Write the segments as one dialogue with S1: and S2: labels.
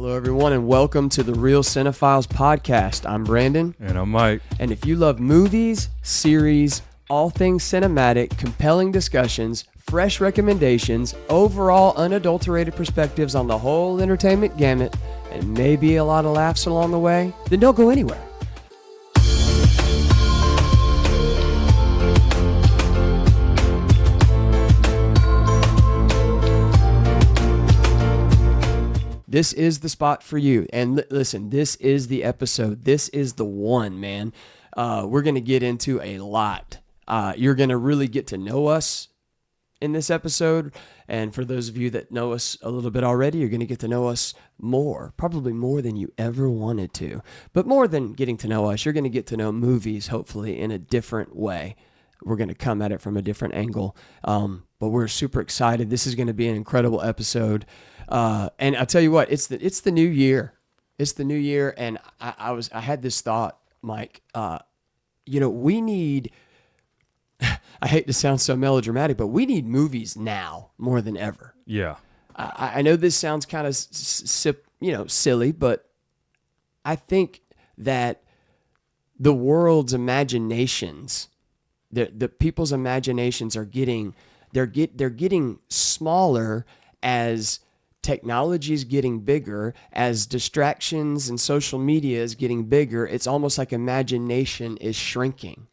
S1: Hello, everyone, and welcome to the Real Cine-Files podcast. I'm Brandon.
S2: And I'm Mike.
S1: And if you love movies, series, all things cinematic, compelling discussions, fresh recommendations, overall unadulterated perspectives on the whole entertainment gamut, and maybe a lot of laughs along the way, then don't go anywhere. This is the spot for you. And listen, this is the episode. This is the one, man. We're going to get into a lot. You're going to really get to know us in this episode. And for those of you that know us a little bit already, you're going to get to know us more, probably more than you ever wanted to. But more than getting to know us, you're going to get to know movies, hopefully, in a different way. We're going to come at it from a different angle. But we're super excited. This is going to be an incredible episode. And I'll tell you what, it's the new year. It's the new year. And I had this thought, Mike, we need, I hate to sound so melodramatic, but we need movies now more than ever.
S2: Yeah.
S1: I know this sounds kind of, silly, but I think that the world's imaginations, the people's imaginations are getting, they're getting smaller as technology is getting bigger, as distractions and social media is getting bigger. It's almost like imagination is shrinking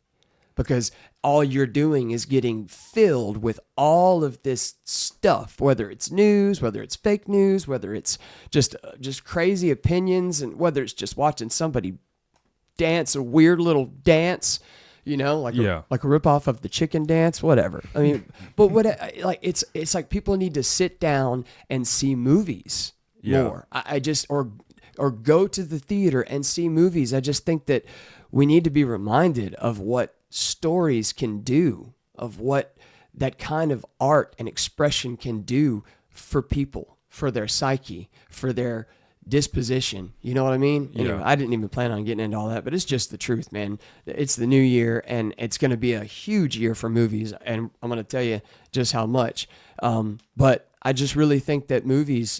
S1: because all you're doing is getting filled with all of this stuff, whether it's news, whether it's fake news, whether it's just crazy opinions, and whether it's just watching somebody dance a weird little dance, like a ripoff of the chicken dance, whatever. I mean, but it's like people need to sit down and see movies more. I just or go to the theater and see movies. I just think that we need to be reminded of what stories can do, of what that kind of art and expression can do for people, for their psyche, for their disposition. You know what I mean? Anyway, I didn't even plan on getting into all that, but it's just the truth, man. It's the new year, and it's going to be a huge year for movies, and I'm going to tell you just how much. But I just really think that movies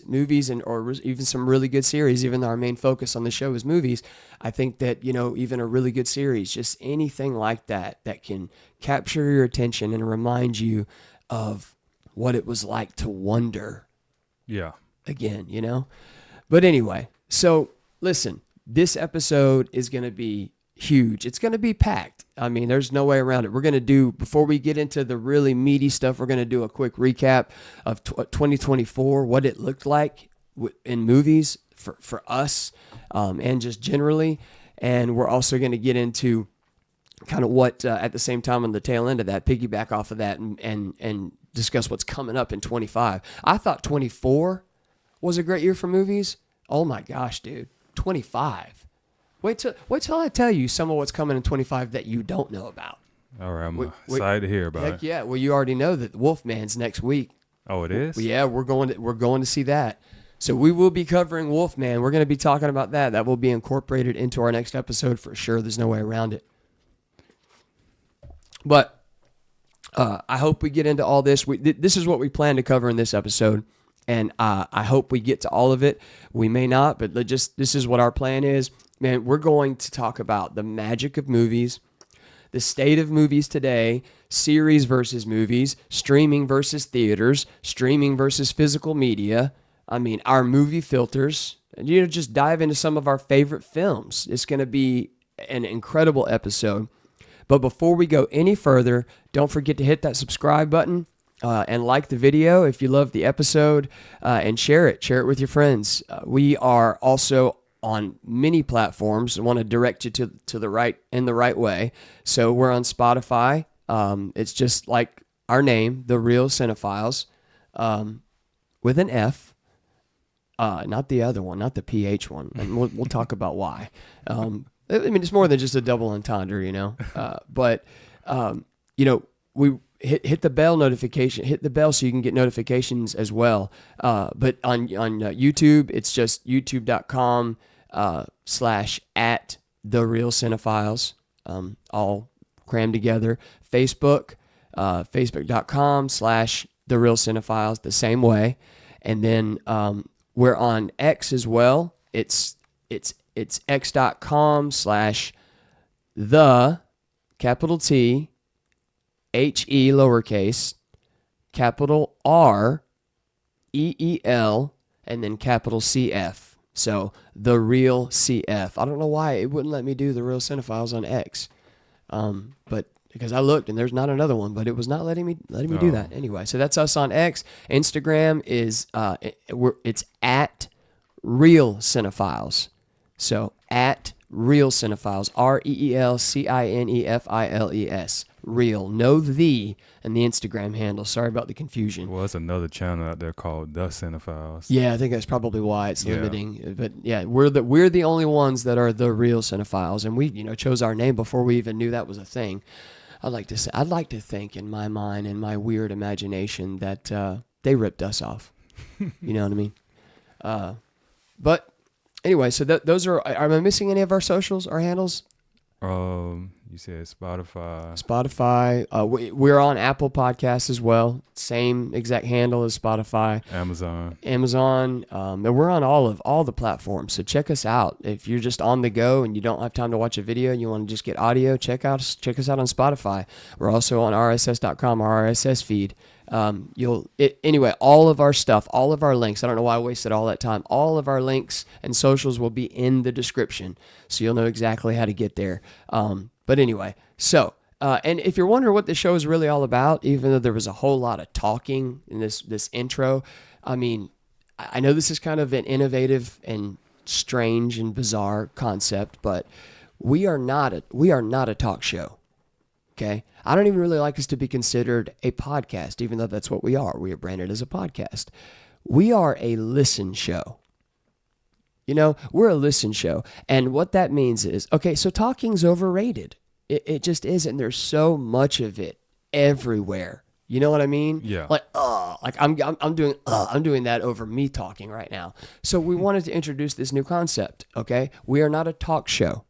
S1: or even some really good series, even though our main focus on the show is movies, I think that, even a really good series, just anything like that can capture your attention and remind you of what it was like to wonder again, But anyway, so listen, this episode is going to be huge. It's going to be packed. I mean, there's no way around it. We're going to do, before we get into the really meaty stuff, we're going to do a quick recap of 2024, what it looked like in movies for us and just generally. And we're also going to get into kind of what, at the same time on the tail end of that, piggyback off of that and discuss what's coming up in 25. I thought 24 was a great year for movies. Oh my gosh, dude. 25. Wait till I tell you some of what's coming in 25 that you don't know about.
S2: All right, I'm excited to hear about it.
S1: Heck yeah. Well, you already know that Wolfman's next week.
S2: Oh, it is?
S1: Yeah, we're going to see that. So we will be covering Wolfman. We're going to be talking about that. That will be incorporated into our next episode for sure. There's no way around it. But I hope we get into all this. This is what we plan to cover in this episode. And I hope we get to all of it. We may not, but this is what our plan is. Man, we're going to talk about the magic of movies, the state of movies today, series versus movies, streaming versus theaters, streaming versus physical media. I mean, our movie filters, and just dive into some of our favorite films. It's going to be an incredible episode. But before we go any further, don't forget to hit that subscribe button. And like the video if you love the episode, and share it with your friends. We are also on many platforms. I want to direct you to the right in the right way. So we're on Spotify. It's just like our name, The Real Cine-Files, with an F, not the other one, not the PH one. And we'll talk about why. I mean, it's more than just a double entendre, but we hit the bell notification, hit the bell so you can get notifications as well. But on YouTube, it's just youtube.com /at the Real Cine-Files, all crammed together. Facebook, facebook.com /the Real Cine-Files, the same way. And then We're on X as well. It's x.com/the capital T HE lowercase capital R EEL and then capital CF. So the real CF. I don't know why it wouldn't let me do the real Cine-Files on X. But because I looked and there's not another one, but it was not letting me do that. Anyway, so that's us on X. Instagram is it's at Real Cine-Files. So at Real Cine-Files, REELCINEFILES. Real, no the, and the Instagram handle. Sorry about the confusion.
S2: Well, it's another channel out there called The Cine-Files.
S1: Yeah, I think that's probably why it's limiting. But yeah, we're the only ones that are the Real Cine-Files, and we chose our name before we even knew that was a thing. I'd like to think in my mind, in my weird imagination, that they ripped us off. You know what I mean? But anyway, so those are. Am I missing any of our socials, our handles?
S2: You said Spotify.
S1: We're on Apple Podcasts as well. Same exact handle as Spotify.
S2: Amazon.
S1: And we're on all the platforms. So check us out. If you're just on the go and you don't have time to watch a video and you want to just get audio, check us out on Spotify. We're also on RSS.com, our RSS feed. Anyway, all of our stuff, all of our links, I don't know why I wasted all that time. All of our links and socials will be in the description, so you'll know exactly how to get there. But anyway, so, and if you're wondering what the show is really all about, even though there was a whole lot of talking in this intro, I mean, I know this is kind of an innovative and strange and bizarre concept, but we are not a talk show. Okay. I don't even really like us to be considered a podcast, even though that's what we are. We are branded as a podcast. We are a listen show. We're a listen show. And what that means is, okay, so talking's overrated. It just isn't. There's so much of it everywhere. You know what I mean?
S2: Yeah.
S1: I'm doing that over me talking right now. So we wanted to introduce this new concept, okay? We are not a talk show.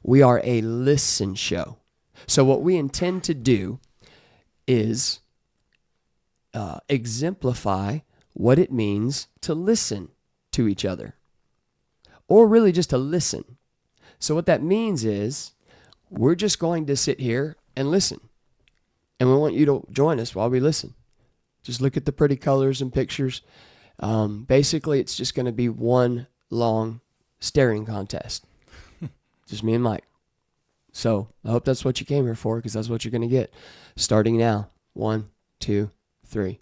S1: We are a listen show. So what we intend to do is exemplify what it means to listen to each other, or really just to listen. So what that means is we're just going to sit here and listen, and we want you to join us while we listen. Just look at the pretty colors and pictures. Basically, it's just going to be one long staring contest. Just me and Mike. So I hope that's what you came here for, because that's what you're going to get. Starting now. 1, 2, 3.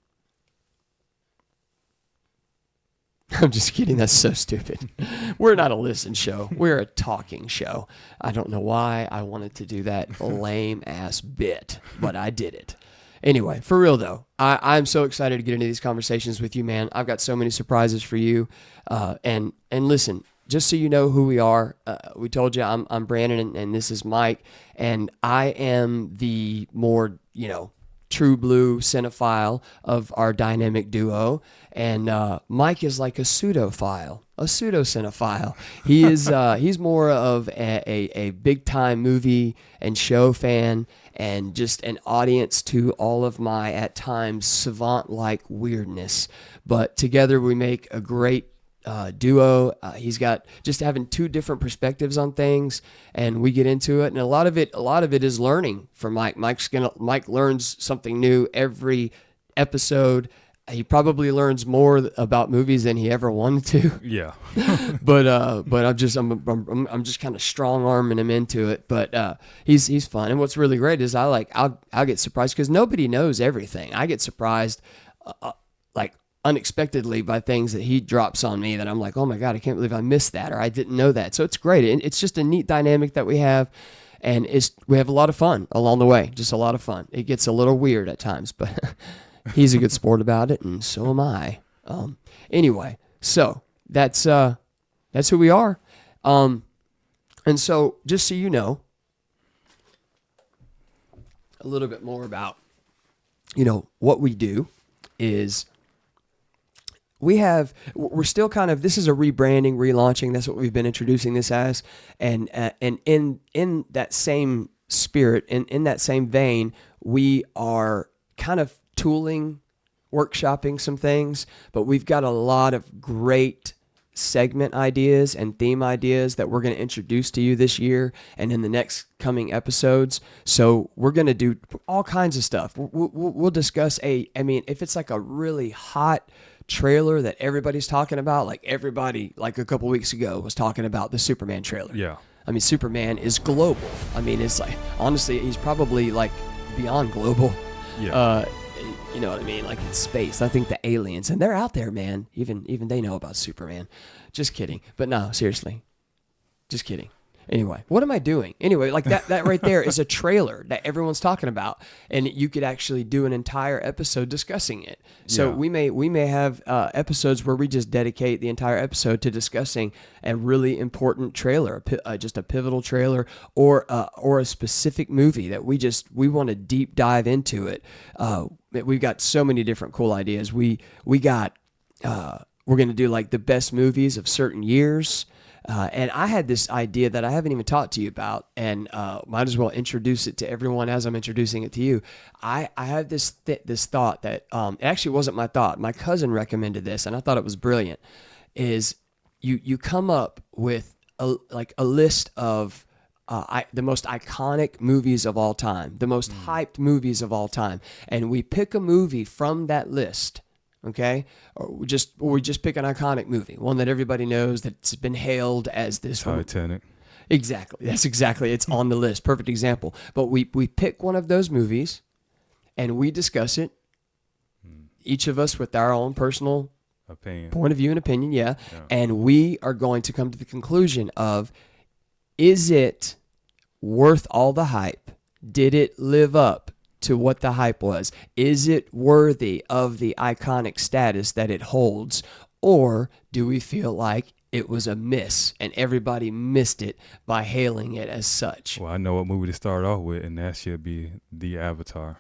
S1: I'm just kidding. That's so stupid. We're not a listen show. We're a talking show. I don't know why I wanted to do that lame-ass bit, but I did it. Anyway, for real though, I'm so excited to get into these conversations with you, man. I've got so many surprises for you. And listen, just so you know who we are, we told you I'm Brandon and this is Mike, and I am the more, true blue cinephile of our dynamic duo, and Mike is like a pseudo-cinephile. He is he's more of a big time movie and show fan, and just an audience to all of my at times savant like weirdness. But together we make a great duo. He's got just having two different perspectives on things, and we get into it. And a lot of it is learning from Mike. Mike learns something new every episode. He probably learns more about movies than he ever wanted to.
S2: Yeah.
S1: but I'm just kind of strong arming him into it. But he's fun. And what's really great is I'll get surprised, because nobody knows everything. I get surprised unexpectedly by things that he drops on me that I'm like, oh my God, I can't believe I missed that, or I didn't know that. So it's great. It's just a neat dynamic that we have, and we have a lot of fun along the way. Just a lot of fun. It gets a little weird at times, but he's a good sport about it, and so am I. Anyway, so that's who we are. And so just so you know a little bit more about, what we do is we're still kind of, this is a rebranding, relaunching. That's what we've been introducing this as. And in that same spirit, in that same vein, we are kind of tooling workshopping some things, but we've got a lot of great segment ideas and theme ideas that we're going to introduce to you this year and in the next coming episodes. So we're going to do all kinds of stuff. We'll discuss if it's like a really hot trailer that everybody's talking about, like everybody like a couple weeks ago was talking about the Superman trailer.
S2: Yeah.
S1: I mean, Superman is global. I mean, it's like, honestly, he's probably like beyond global.
S2: Yeah.
S1: You know what I mean? Like in space. I think the aliens, and they're out there, man. Even they know about Superman. Just kidding. But no, seriously. Just kidding. Anyway, what am I doing? Anyway, like that right there is a trailer that everyone's talking about, and you could actually do an entire episode discussing it. So we may have episodes where we just dedicate the entire episode to discussing a really important trailer, just a pivotal trailer, or a specific movie that we want to deep dive into it. We've got so many different cool ideas. We're going to do like the best movies of certain years. And I had this idea that I haven't even talked to you about, and might as well introduce it to everyone as I'm introducing it to you. I had this thought that it actually wasn't my thought. My cousin recommended this, and I thought it was brilliant. Is you come up with a list of the most iconic movies of all time, the most hyped movies of all time, and we pick a movie from that list. Okay, or we just pick an iconic movie, one that everybody knows that's been hailed as this
S2: Titanic.
S1: Exactly, that's exactly. It's on the list. Perfect example. But we pick one of those movies, and we discuss it. Each of us with our own personal point of view and opinion. Yeah, and we are going to come to the conclusion of: is it worth all the hype? Did it live up to what the hype was? Is it worthy of the iconic status that it holds? Or do we feel like it was a miss and everybody missed it by hailing it as such?
S2: Well, I know what movie to start off with, and that should be The Avatar.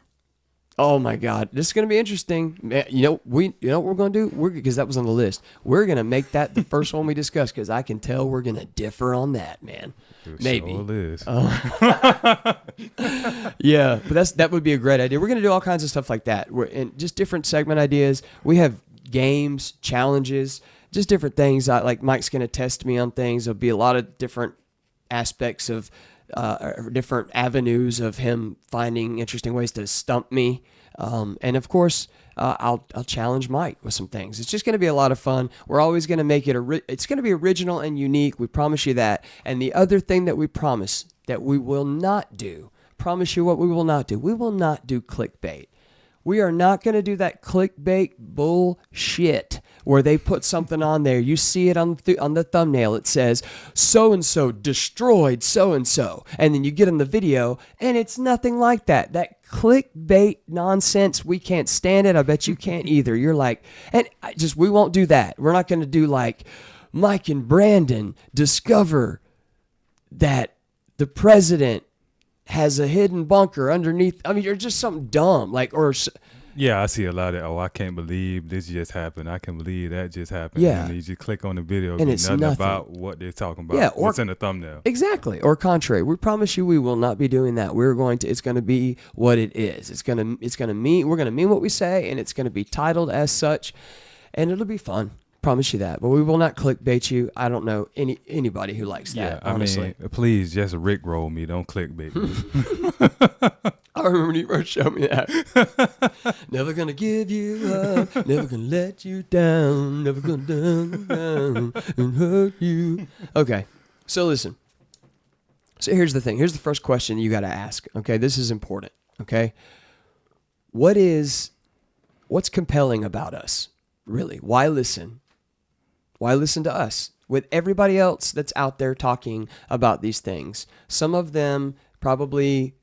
S1: Oh my God, this is going to be interesting. Man, you know what we're going to do? Because that was on the list. We're going to make that the first one we discuss, because I can tell we're going to differ on that, man. Maybe.
S2: Sure is.
S1: Yeah, but that would be a great idea. We're going to do all kinds of stuff like that. We're in just different segment ideas. We have games, challenges, just different things. Like Mike's going to test me on things. There'll be a lot of different aspects of different avenues of him finding interesting ways to stump me. And of course, I'll challenge Mike with some things. It's just going to be a lot of fun. We're always going to make it it's going to be original and unique. We promise you that. And the other thing that we promise that we will not do, promise you what we will not do. We will not do clickbait. We are not going to do that clickbait bullshit where they put something on there. You see it on the thumbnail. It says, so-and-so destroyed so-and-so. And then you get on the video, and it's nothing like that. That clickbait nonsense, we can't stand it. I bet you can't either. You're like, we won't do that. We're not going to do like, Mike and Brandon discover that the president has a hidden bunker underneath. I mean, you're just something dumb,
S2: Yeah, I see a lot of, I can't believe this just happened. I can't believe that just happened.
S1: Yeah.
S2: And you just click on the video
S1: and it's nothing
S2: about what they're talking about.
S1: Yeah,
S2: what's in the thumbnail.
S1: Exactly. Or contrary. We promise you we will not be doing that. It's going to be what it is. We're going to mean what we say, and it's going to be titled as such, and it'll be fun. Promise you that. But we will not clickbait you. I don't know anybody who likes that, honestly.
S2: I mean, please just rickroll me. Don't clickbait me.
S1: I remember when you first showed me that. Never gonna give you up. Never gonna let you down. Never gonna down and hurt you. Okay, so listen. So here's the thing. Here's the first question you got to ask. Okay, this is important. Okay, what's compelling about us? Really, why listen? Why listen to us? With everybody else that's out there talking about these things, some of them probably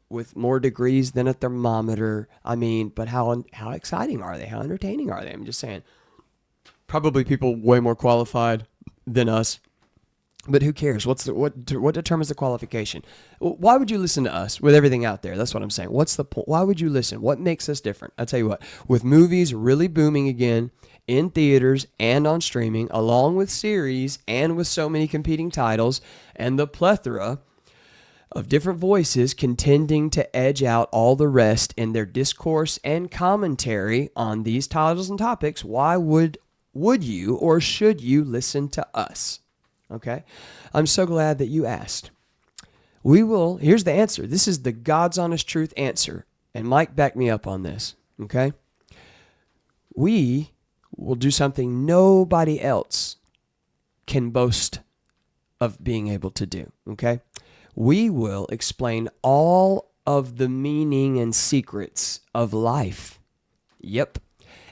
S1: with more degrees than a thermometer. I mean, but how exciting are they? How entertaining are they? I'm just saying. Probably people way more qualified than us. But who cares? What determines the qualification? Why would you listen to us with everything out there? That's what I'm saying. What's the point? Why would you listen? What makes us different? I'll tell you what. With movies really booming again in theaters and on streaming, along with series and with so many competing titles and the plethora, of different voices contending to edge out all the rest in their discourse and commentary on these titles and topics, why would you or should you listen to us? Okay? I'm so glad that you asked. Here's the answer. This is the God's honest truth answer. And Mike, back me up on this. Okay? We will do something nobody else can boast of being able to do. Okay? We will explain all of the meaning and secrets of life. Yep.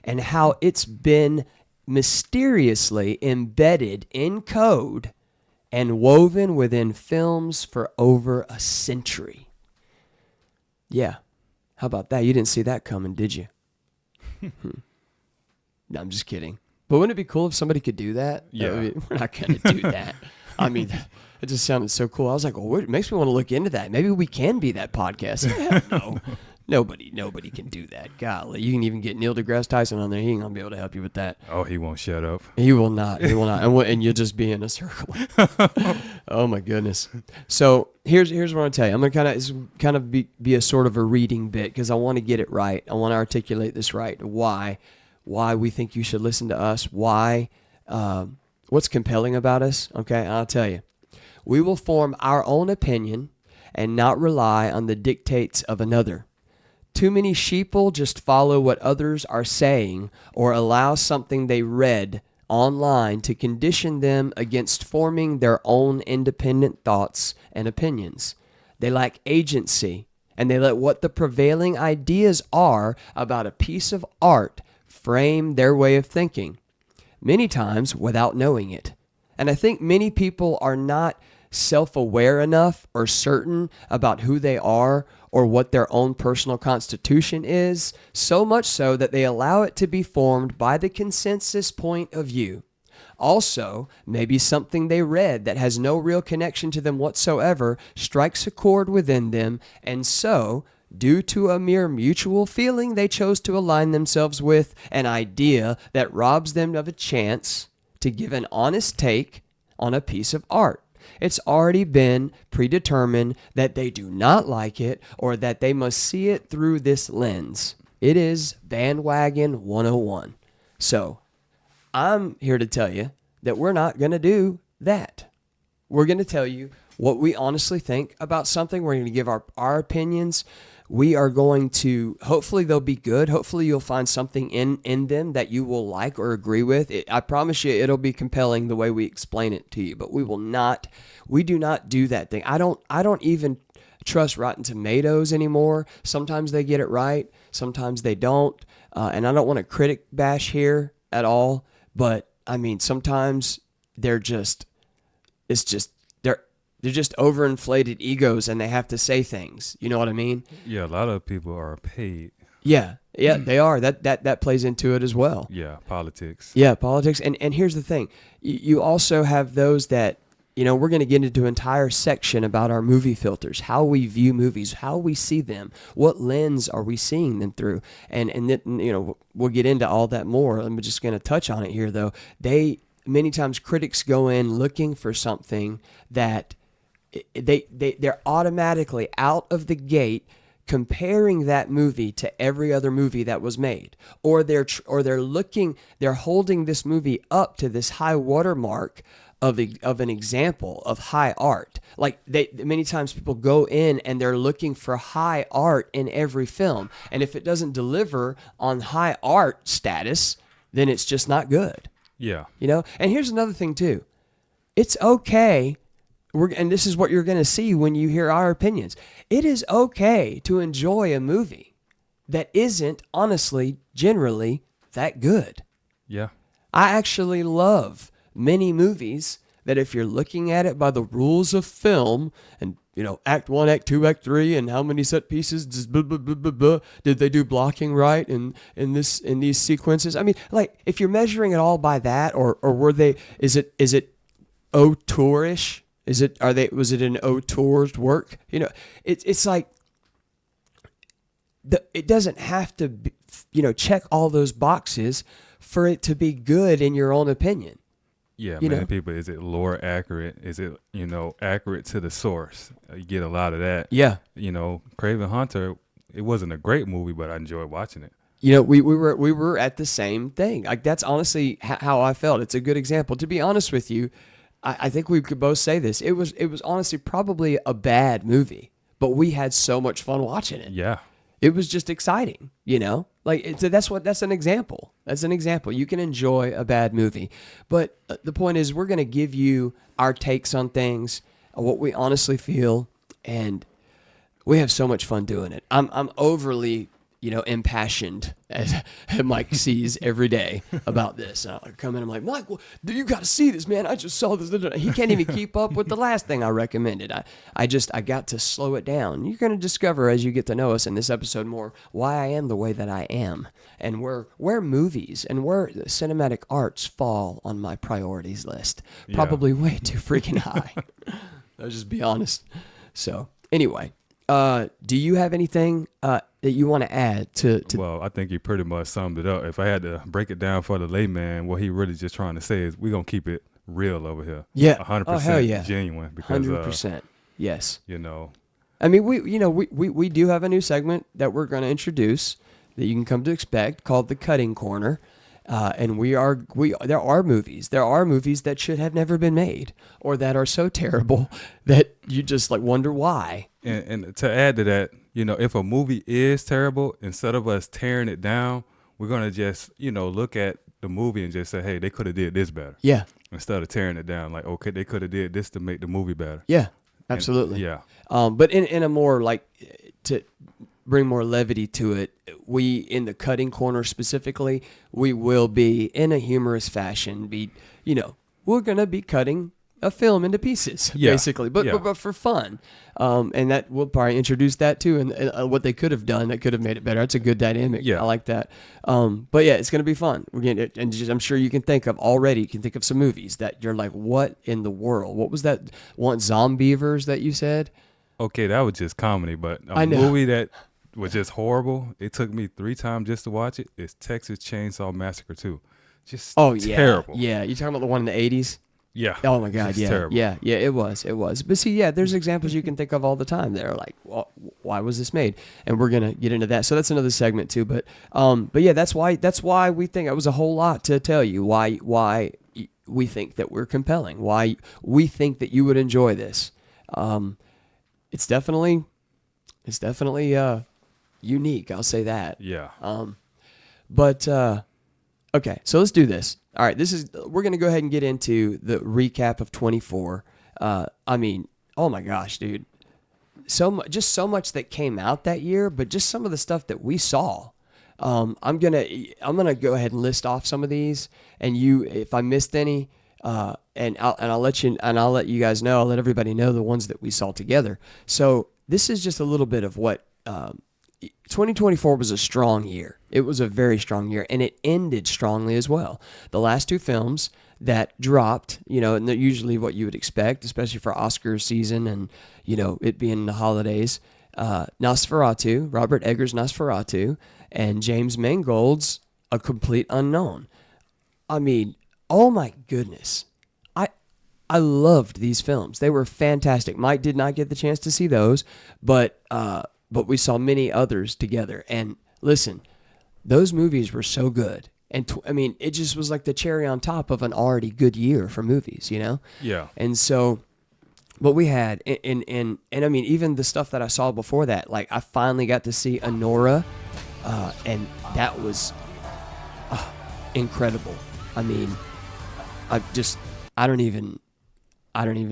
S1: And how it's been mysteriously embedded in code and woven within films for over a century. Yeah. How about that? You didn't see that coming, did you? No, I'm just kidding. But wouldn't it be cool if somebody could do that?
S2: Yeah.
S1: I mean, we're not going to do that. I mean, it just sounded so cool. I was like, well, it makes me want to look into that. Maybe we can be that podcast. Hell no. Nobody can do that. Golly, you can even get Neil deGrasse Tyson on there. He ain't going to be able to help you with that.
S2: Oh, he won't shut up.
S1: He will not. And you'll just be in a circle. Oh, my goodness. So here's what I'm going to tell you. I'm going to kind of be a sort of a reading bit because I want to get it right. I want to articulate this right. Why we think you should listen to us. Why, what's compelling about us. Okay, I'll tell you. We will form our own opinion and not rely on the dictates of another. Too many sheeple just follow what others are saying or allow something they read online to condition them against forming their own independent thoughts and opinions. They lack agency, and they let what the prevailing ideas are about a piece of art frame their way of thinking, many times without knowing it. And I think many people are not self-aware enough or certain about who they are or what their own personal constitution is, so much so that they allow it to be formed by the consensus point of view. Also, maybe something they read that has no real connection to them whatsoever strikes a chord within them, and so, due to a mere mutual feeling, they chose to align themselves with an idea that robs them of a chance to give an honest take on a piece of art. It's already been predetermined that they do not like it or that they must see it through this lens. It is bandwagon 101. So, I'm here to tell you that we're not going to do that. We're going to tell you what we honestly think about something. We're going to give our opinions. We are going to, hopefully they'll be good. Hopefully you'll find something in them that you will like or agree with. I promise you it'll be compelling the way we explain it to you, but we do not do that thing. I don't even trust Rotten Tomatoes anymore. Sometimes they get it right. Sometimes they don't. And I don't want to critic bash here at all, but I mean, sometimes they're just overinflated egos and they have to say things. You know what I mean?
S2: Yeah, a lot of people are paid.
S1: Yeah, they are. That plays into it as well.
S2: Yeah, politics.
S1: Yeah, politics. And here's the thing. You also have those that, we're going to get into an entire section about our movie filters, how we view movies, how we see them, what lens are we seeing them through. And then, we'll get into all that more. I'm just going to touch on it here, though. Many times critics go in looking for something that they're automatically out of the gate comparing that movie to every other movie that was made, or they're holding this movie up to this high watermark of an example of high art. Like many times people go in and they're looking for high art in every film, and if it doesn't deliver on high art status, then it's just not good.
S2: Yeah.
S1: And here's another thing too. It's okay. And this is what you're going to see when you hear our opinions. It is okay to enjoy a movie that isn't, honestly, generally that good.
S2: Yeah.
S1: I actually love many movies that if you're looking at it by the rules of film and, act 1, act 2, act 3, and how many set pieces did they do blocking right in these sequences? I mean, like, if you're measuring it all by that, or is it auteurish? Was it an auteur's work? It's like it doesn't have to be, check all those boxes for it to be good in your own opinion.
S2: Yeah,
S1: You
S2: many
S1: know?
S2: people, is it lore accurate? Is it, accurate to the source? You get a lot of that.
S1: Yeah.
S2: Craven Hunter, it wasn't a great movie, but I enjoyed watching it.
S1: We were at the same thing. Like that's honestly how I felt. It's a good example. To be honest with you, I think we could both say this. It was honestly probably a bad movie, but we had so much fun watching it.
S2: Yeah.
S1: It was just exciting, Like that's an example. That's an example. You can enjoy a bad movie, but the point is, we're going to give you our takes on things, what we honestly feel, and we have so much fun doing it. I'm overly, impassioned as Mike sees every day about this. I come in, I'm like, Mike, well, you got to see this, man. I just saw this. He can't even keep up with the last thing I recommended. I got to slow it down. You're going to discover as you get to know us in this episode more why I am the way that I am, and where movies and where cinematic arts fall on my priorities list.
S2: Yeah.
S1: Probably way too freaking high. I'll just be honest. So anyway. Do you have anything that you want to add to?
S2: Well, I think you pretty much summed it up. If I had to break it down for the layman, what he really just trying to say is we're going to keep it real over here.
S1: Yeah.
S2: 100%
S1: Oh, hell yeah.
S2: genuine. Because,
S1: 100%. Yes.
S2: I
S1: mean, we do have a new segment that we're going to introduce that you can come to expect called the Cutting Corner. And there are movies that should have never been made or that are so terrible that you just like wonder why.
S2: And to add to that, if a movie is terrible, instead of us tearing it down, we're going to just, look at the movie and just say, hey, they could have did this better.
S1: Yeah.
S2: Instead of tearing it down, like, okay, they could have did this to make the movie better.
S1: Yeah, absolutely.
S2: Yeah.
S1: But in a more like, to bring more levity to it, we, in the Cutting Corner specifically, we will be in a humorous fashion we're going to be cutting a film into pieces, basically, but for fun. And that we'll probably introduce that too, and what they could have done that could have made it better. It's a good dynamic.
S2: Yeah.
S1: I like that. But yeah, it's going to be fun. We're getting it, and just, I'm sure you can think of some movies that you're like, what in the world? What was that one, Zombievers, that you said?
S2: Okay, that was just comedy, but
S1: I know.
S2: movie that was just horrible. It took me 3 times just to watch it. It's Texas Chainsaw Massacre 2. Just terrible.
S1: Yeah. You talking about the one in the 80s?
S2: Yeah.
S1: Oh my God.
S2: Just
S1: Yeah.
S2: terrible.
S1: Yeah. It was. But see, there's examples you can think of all the time that are like, well, why was this made? And we're gonna get into that. So that's another segment too. But yeah, that's why we think it was a whole lot to tell you why we think that we're compelling. Why we think that you would enjoy this. It's definitely unique. I'll say that.
S2: Yeah.
S1: But okay, so let's do this. All right, we're gonna go ahead and get into the recap of 24. I mean, oh my gosh, dude, so much that came out that year, but just some of the stuff that we saw. I'm gonna go ahead and list off some of these, and if I missed any, and I'll let you guys know. I'll let everybody know the ones that we saw together. So this is just a little bit of what 2024 was a strong year. It was a very strong year, and it ended strongly as well. The last 2 films that dropped, and they're usually what you would expect, especially for Oscar season and, it being the holidays. Nosferatu, Robert Eggers' Nosferatu, and James Mangold's A Complete Unknown. I mean, oh my goodness. I loved these films. They were fantastic. Mike did not get the chance to see those, but we saw many others together. And listen, those movies were so good. And it just was like the cherry on top of an already good year for movies,
S2: Yeah.
S1: And so what we had, and I mean, even the stuff that I saw before that, like I finally got to see Anora, and that was incredible. I mean, I don't even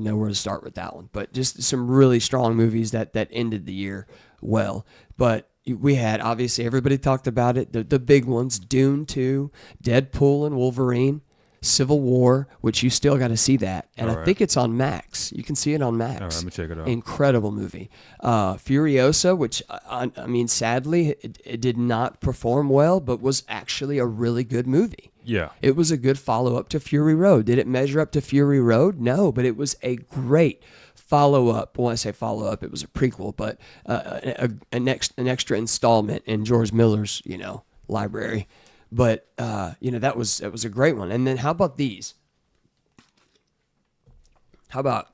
S1: know where to start with that one, but just some really strong movies that ended the year well. But we had, obviously, everybody talked about it, the big ones: Dune 2, Deadpool and Wolverine, Civil War, which you still got to see that, and I think it's on Max. You can see it on Max.
S2: All right, let me check it out.
S1: Incredible movie. Furiosa, which I mean, sadly, it did not perform well, but was actually a really good movie.
S2: Yeah.
S1: It was a good follow-up to Fury Road. Did it measure up to Fury Road? No, but it was a great follow-up. When I say follow-up, it was a prequel, but an extra installment in George Miller's, library. But, that was a great one. And then how about these? How about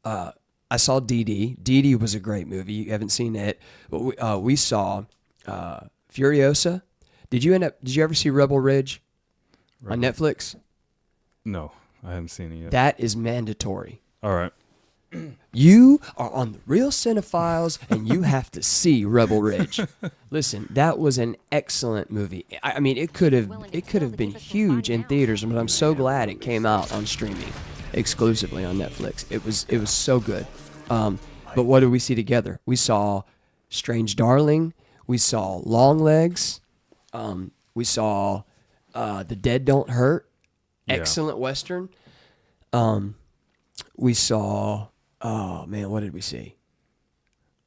S1: I saw Dee Dee. Dee Dee was a great movie. You haven't seen it, but we saw Furiosa. Did you ever see Rebel Ridge on Netflix?
S2: No, I haven't seen it yet.
S1: That is mandatory.
S2: All right.
S1: You are on the Real Cine-Files, and you have to see Rebel Ridge. Listen, that was an excellent movie. I mean, it could have been huge in theaters, but I'm so glad it came out on streaming exclusively on Netflix. It was so good. But what did we see together? We saw Strange Darling. We saw Longlegs. We saw The Dead Don't Hurt. Excellent Western. We saw. Oh man, what did we see?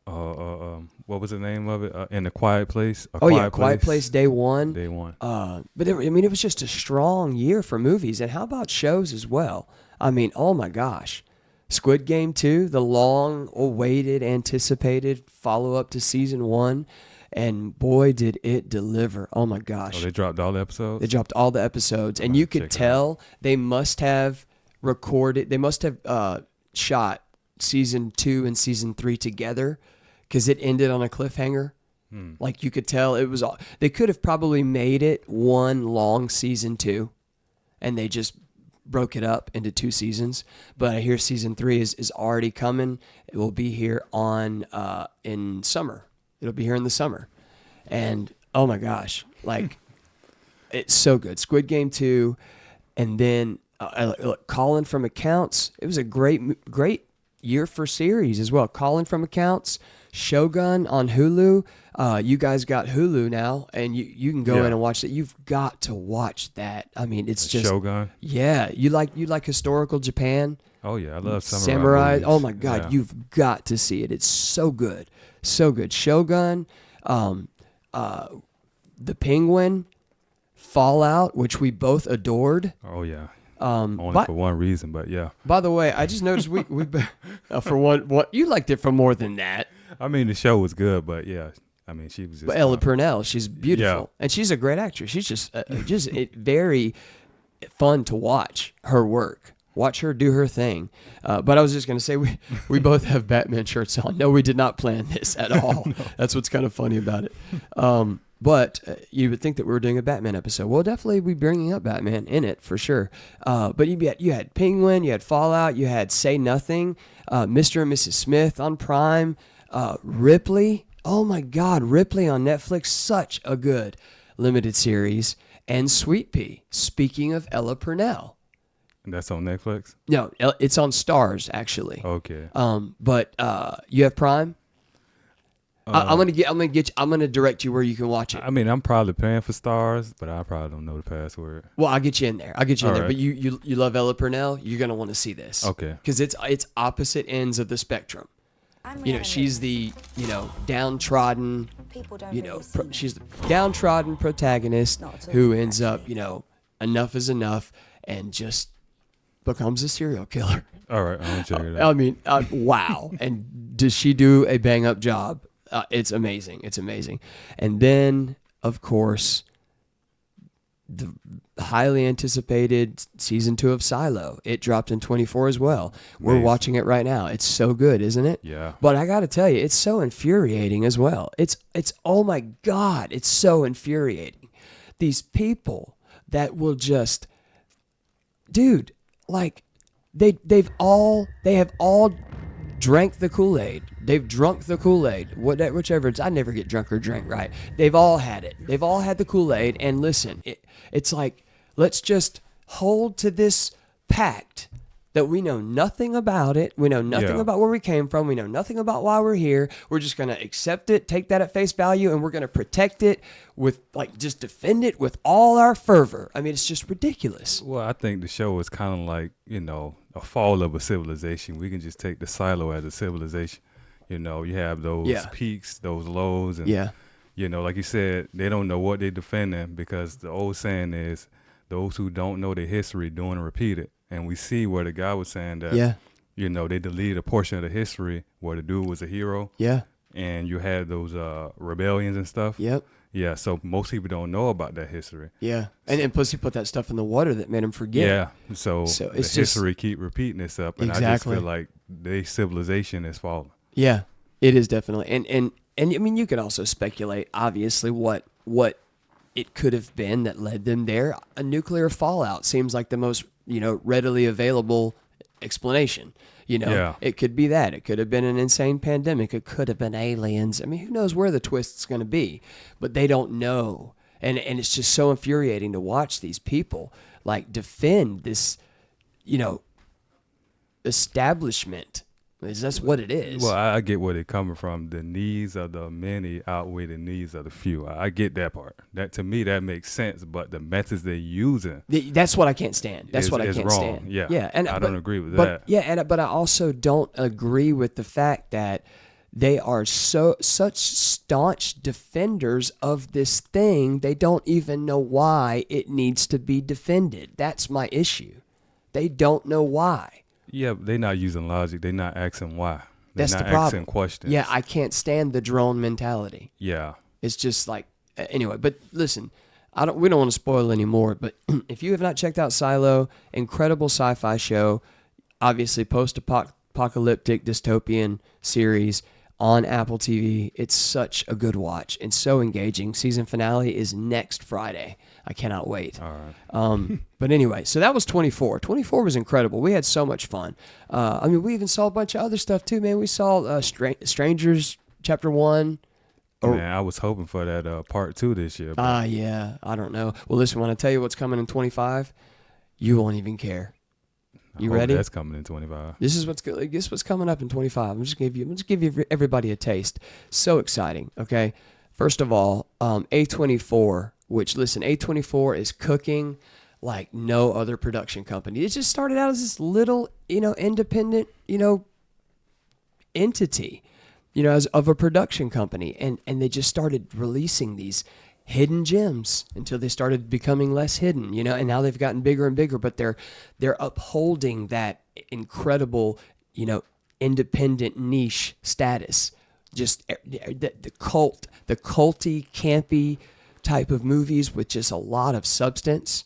S2: What was the name of it? In a Quiet Place.
S1: Quiet Place Day One.
S2: Day One.
S1: But it was just a strong year for movies, and how about shows as well? I mean, oh my gosh, Squid Game 2, the long-awaited, anticipated follow-up to season 1, and boy, did it deliver! Oh my gosh.
S2: Oh, they dropped all the episodes.
S1: They dropped all the episodes, and you could tell they must have recorded. They must have shot season 2 and season 3 together, because it ended on a cliffhanger. Like you could tell it was all. They could have probably made it one long season 2, and they just broke it up into 2 seasons. But I hear season 3 is already coming. It will be here in summer. It'll be here in the summer, and oh my gosh, like it's so good. Squid Game 2, and then Calling from Accounts. It was a great year for series as well. Calling from Accounts, Shogun on Hulu. You guys got Hulu now, and you can go in and watch it. You've got to watch that. I mean, it's just
S2: Shogun.
S1: Yeah, you like historical Japan.
S2: Oh yeah, I love
S1: samurai.
S2: movies.
S1: Oh my God, you've got to see it. It's so good, so good. Shogun, The Penguin, Fallout, which we both adored.
S2: Oh yeah. Only for one reason, but yeah.
S1: By the way, I just noticed we for one you liked it for more than that.
S2: I mean, the show was good, but yeah, I mean, she was just.
S1: But Ella Purnell, she's beautiful, and she's a great actress. She's just very fun to watch her work. Watch her do her thing. But I was just gonna say we both have Batman shirts on. No, we did not plan this at all. No. That's what's kind of funny about it. But you would think that we were doing a Batman episode. We'll definitely be bringing up Batman in it for sure. But you had Penguin, you had Fallout, you had Say Nothing, Mr. and Mrs. Smith on Prime, Ripley. Oh my God, Ripley on Netflix, such a good limited series. And Sweet Pea. Speaking of Ella Purnell.
S2: And that's on Netflix?
S1: No, it's on Stars actually.
S2: Okay.
S1: But you have Prime? I'm gonna direct you where you can watch it.
S2: I mean, I'm probably paying for Stars, but I probably don't know the password.
S1: Well, I'll get you in there. Right. But you love Ella Purnell. You're gonna want to see this.
S2: Okay.
S1: Because it's opposite ends of the spectrum. She's the downtrodden. She's the downtrodden protagonist who ends up enough is enough and just becomes a serial killer.
S2: All right, I'm gonna check it out.
S1: I mean, wow! And does she do a bang up job? It's amazing. It's amazing. And then, of course, the highly anticipated season 2 of Silo. It dropped in 24 as well. We're watching it right now. It's so good, isn't it?
S2: Yeah.
S1: But I got to tell you, it's so infuriating as well. It's oh my God, it's so infuriating. These people that will just, dude, like they have all drank the Kool-Aid. They've drunk the Kool-Aid. Whichever it's, I never get drunk or drink right. They've all had it. They've all had the Kool-Aid. And listen, it's like, let's just hold to this pact that we know nothing about it. We know nothing about where we came from. We know nothing about why we're here. We're just going to accept it, take that at face value, and we're going to protect it with, just defend it with all our fervor. I mean, it's just ridiculous.
S2: Well, I think the show is kind of like, a fall of a civilization. We can just take the Silo as a civilization. You have those peaks, those lows, and like you said, they don't know what they're defending, because the old saying is, those who don't know their history doing and repeat it. And we see where the guy was saying that, they deleted a portion of the history where the dude was a hero. Yeah. And you had those rebellions and stuff.
S1: Yep.
S2: Yeah, so most people don't know about that history.
S1: Yeah, and plus he put that stuff in the water that made him forget.
S2: Yeah, so
S1: So
S2: the
S1: it's
S2: history keep repeating itself, and I just feel like their civilization is falling.
S1: Yeah, it is definitely, and I mean, you could also speculate, obviously, what it could have been that led them there. A nuclear fallout seems like the most, readily available explanation. It could be that. It could have been an insane pandemic. It could have been aliens. I mean, who knows where the twist's going to be? But they don't know. And it's just so infuriating to watch these people, like, defend this, establishment. That's what it is.
S2: Well, I get where they're coming from. The needs of the many outweigh the needs of the few. I get that part. That, to me, that makes sense. But the methods they're using,
S1: that's what I can't stand. That's what I can't
S2: wrong.
S1: stand.
S2: Yeah, and I don't agree with
S1: that.
S2: that.
S1: Yeah, but I also don't agree with the fact that they are such staunch defenders of this thing. They don't even know why it needs to be defended. That's my issue. They don't know why.
S2: Yeah, they're not using logic. They're not asking why. They're
S1: That's
S2: not
S1: the problem.
S2: asking questions.
S1: Yeah, I can't stand the drone mentality.
S2: Yeah.
S1: It's just like, anyway, but listen, we don't want to spoil anymore, but if you have not checked out Silo, incredible sci-fi show, obviously post-apocalyptic dystopian series on Apple TV. It's such a good watch and so engaging. Season finale is next Friday. I cannot wait.
S2: All right.
S1: But anyway, so that was 24. 24 was incredible. We had so much fun. I mean, we even saw a bunch of other stuff too, man. We saw Strangers Chapter 1.
S2: Man, I was hoping for that part 2 this year.
S1: Yeah. I don't know. Well, listen, when I tell you what's coming in 25, you won't even care. You ready?
S2: That's coming in 25.
S1: This is what's good. Guess what's coming up in 25. I'm just give you everybody a taste. So exciting. Okay. First of all, A24, which, listen, A24 is cooking like no other production company. It just started out as this little, independent, entity, as of a production company, and they just started releasing these hidden gems until they started becoming less hidden, and now they've gotten bigger and bigger, but they're upholding that incredible, independent niche status. Just the culty, campy type of movies with just a lot of substance.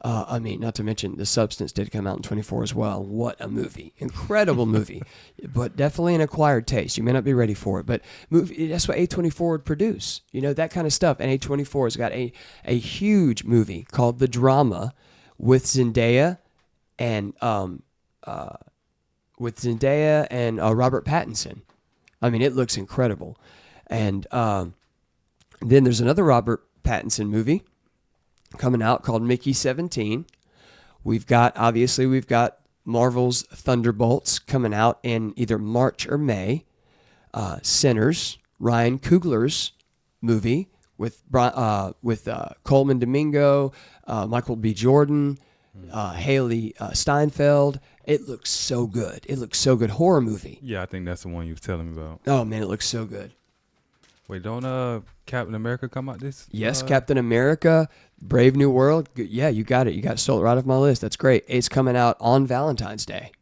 S1: I mean, not to mention the Substance did come out in 24 as well. What a movie. Incredible movie. But definitely an acquired taste. You may not be ready for it, but that's what A24 would produce. That kind of stuff. And A24 has got a huge movie called The Drama with Zendaya and Robert Pattinson. I mean, it looks incredible. And then there's another Robert Pattinson movie coming out called Mickey 17. We've got Marvel's Thunderbolts coming out in either March or May. Sinners, Ryan Coogler's movie with Coleman Domingo, Michael B. Jordan, Haley Steinfeld. It looks so good. Horror movie.
S2: Yeah, I think that's the one you was telling me about.
S1: Oh man, it looks so good.
S2: Wait, don't Captain America come out this?
S1: Yes, Captain America, Brave New World. Yeah, you got it. You got stole it right off my list. That's great. It's coming out on Valentine's Day.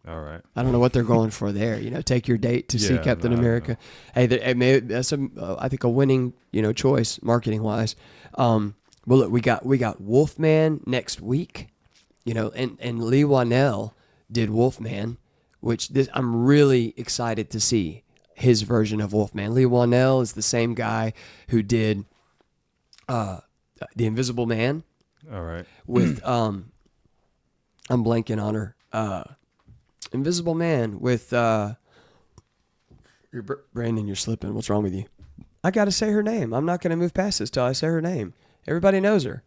S2: All right.
S1: I don't know what they're going for there. Take your date to see Captain America. Hey, that's I think a winning choice marketing wise. Well, look, we got Wolfman next week. And Lee Wanell did Wolfman, which I'm really excited to see his version of Wolfman. Lee Wanell is the same guy who did The Invisible Man.
S2: All right.
S1: With I'm blanking on her. Invisible Man with Brandon, you're slipping. What's wrong with you? I got to say her name. I'm not going to move past this till I say her name. Everybody knows her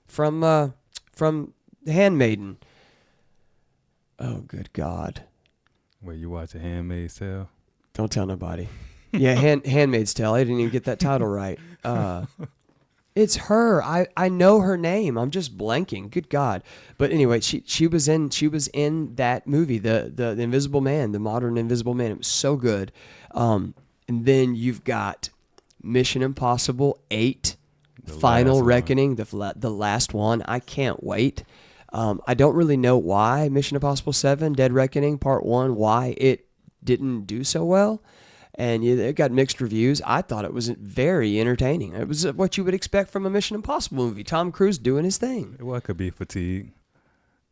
S1: from The Handmaiden. Oh, good God.
S2: Wait, you watch The Handmaid's Tale?
S1: Don't tell nobody. Yeah, Handmaid's Tale. I didn't even get that title right. It's her. I know her name. I'm just blanking. Good God. But anyway, she was in that movie, the Invisible Man, the modern Invisible Man. It was so good. And then you've got Mission Impossible 8, Final Reckoning, the last one. I can't wait. I don't really know why Mission Impossible 7, Dead Reckoning Part 1, why it didn't do so well. and it got mixed reviews. I thought it was very entertaining. It was what you would expect from a Mission Impossible movie. Tom Cruise doing his thing.
S2: Well, it could be fatigue.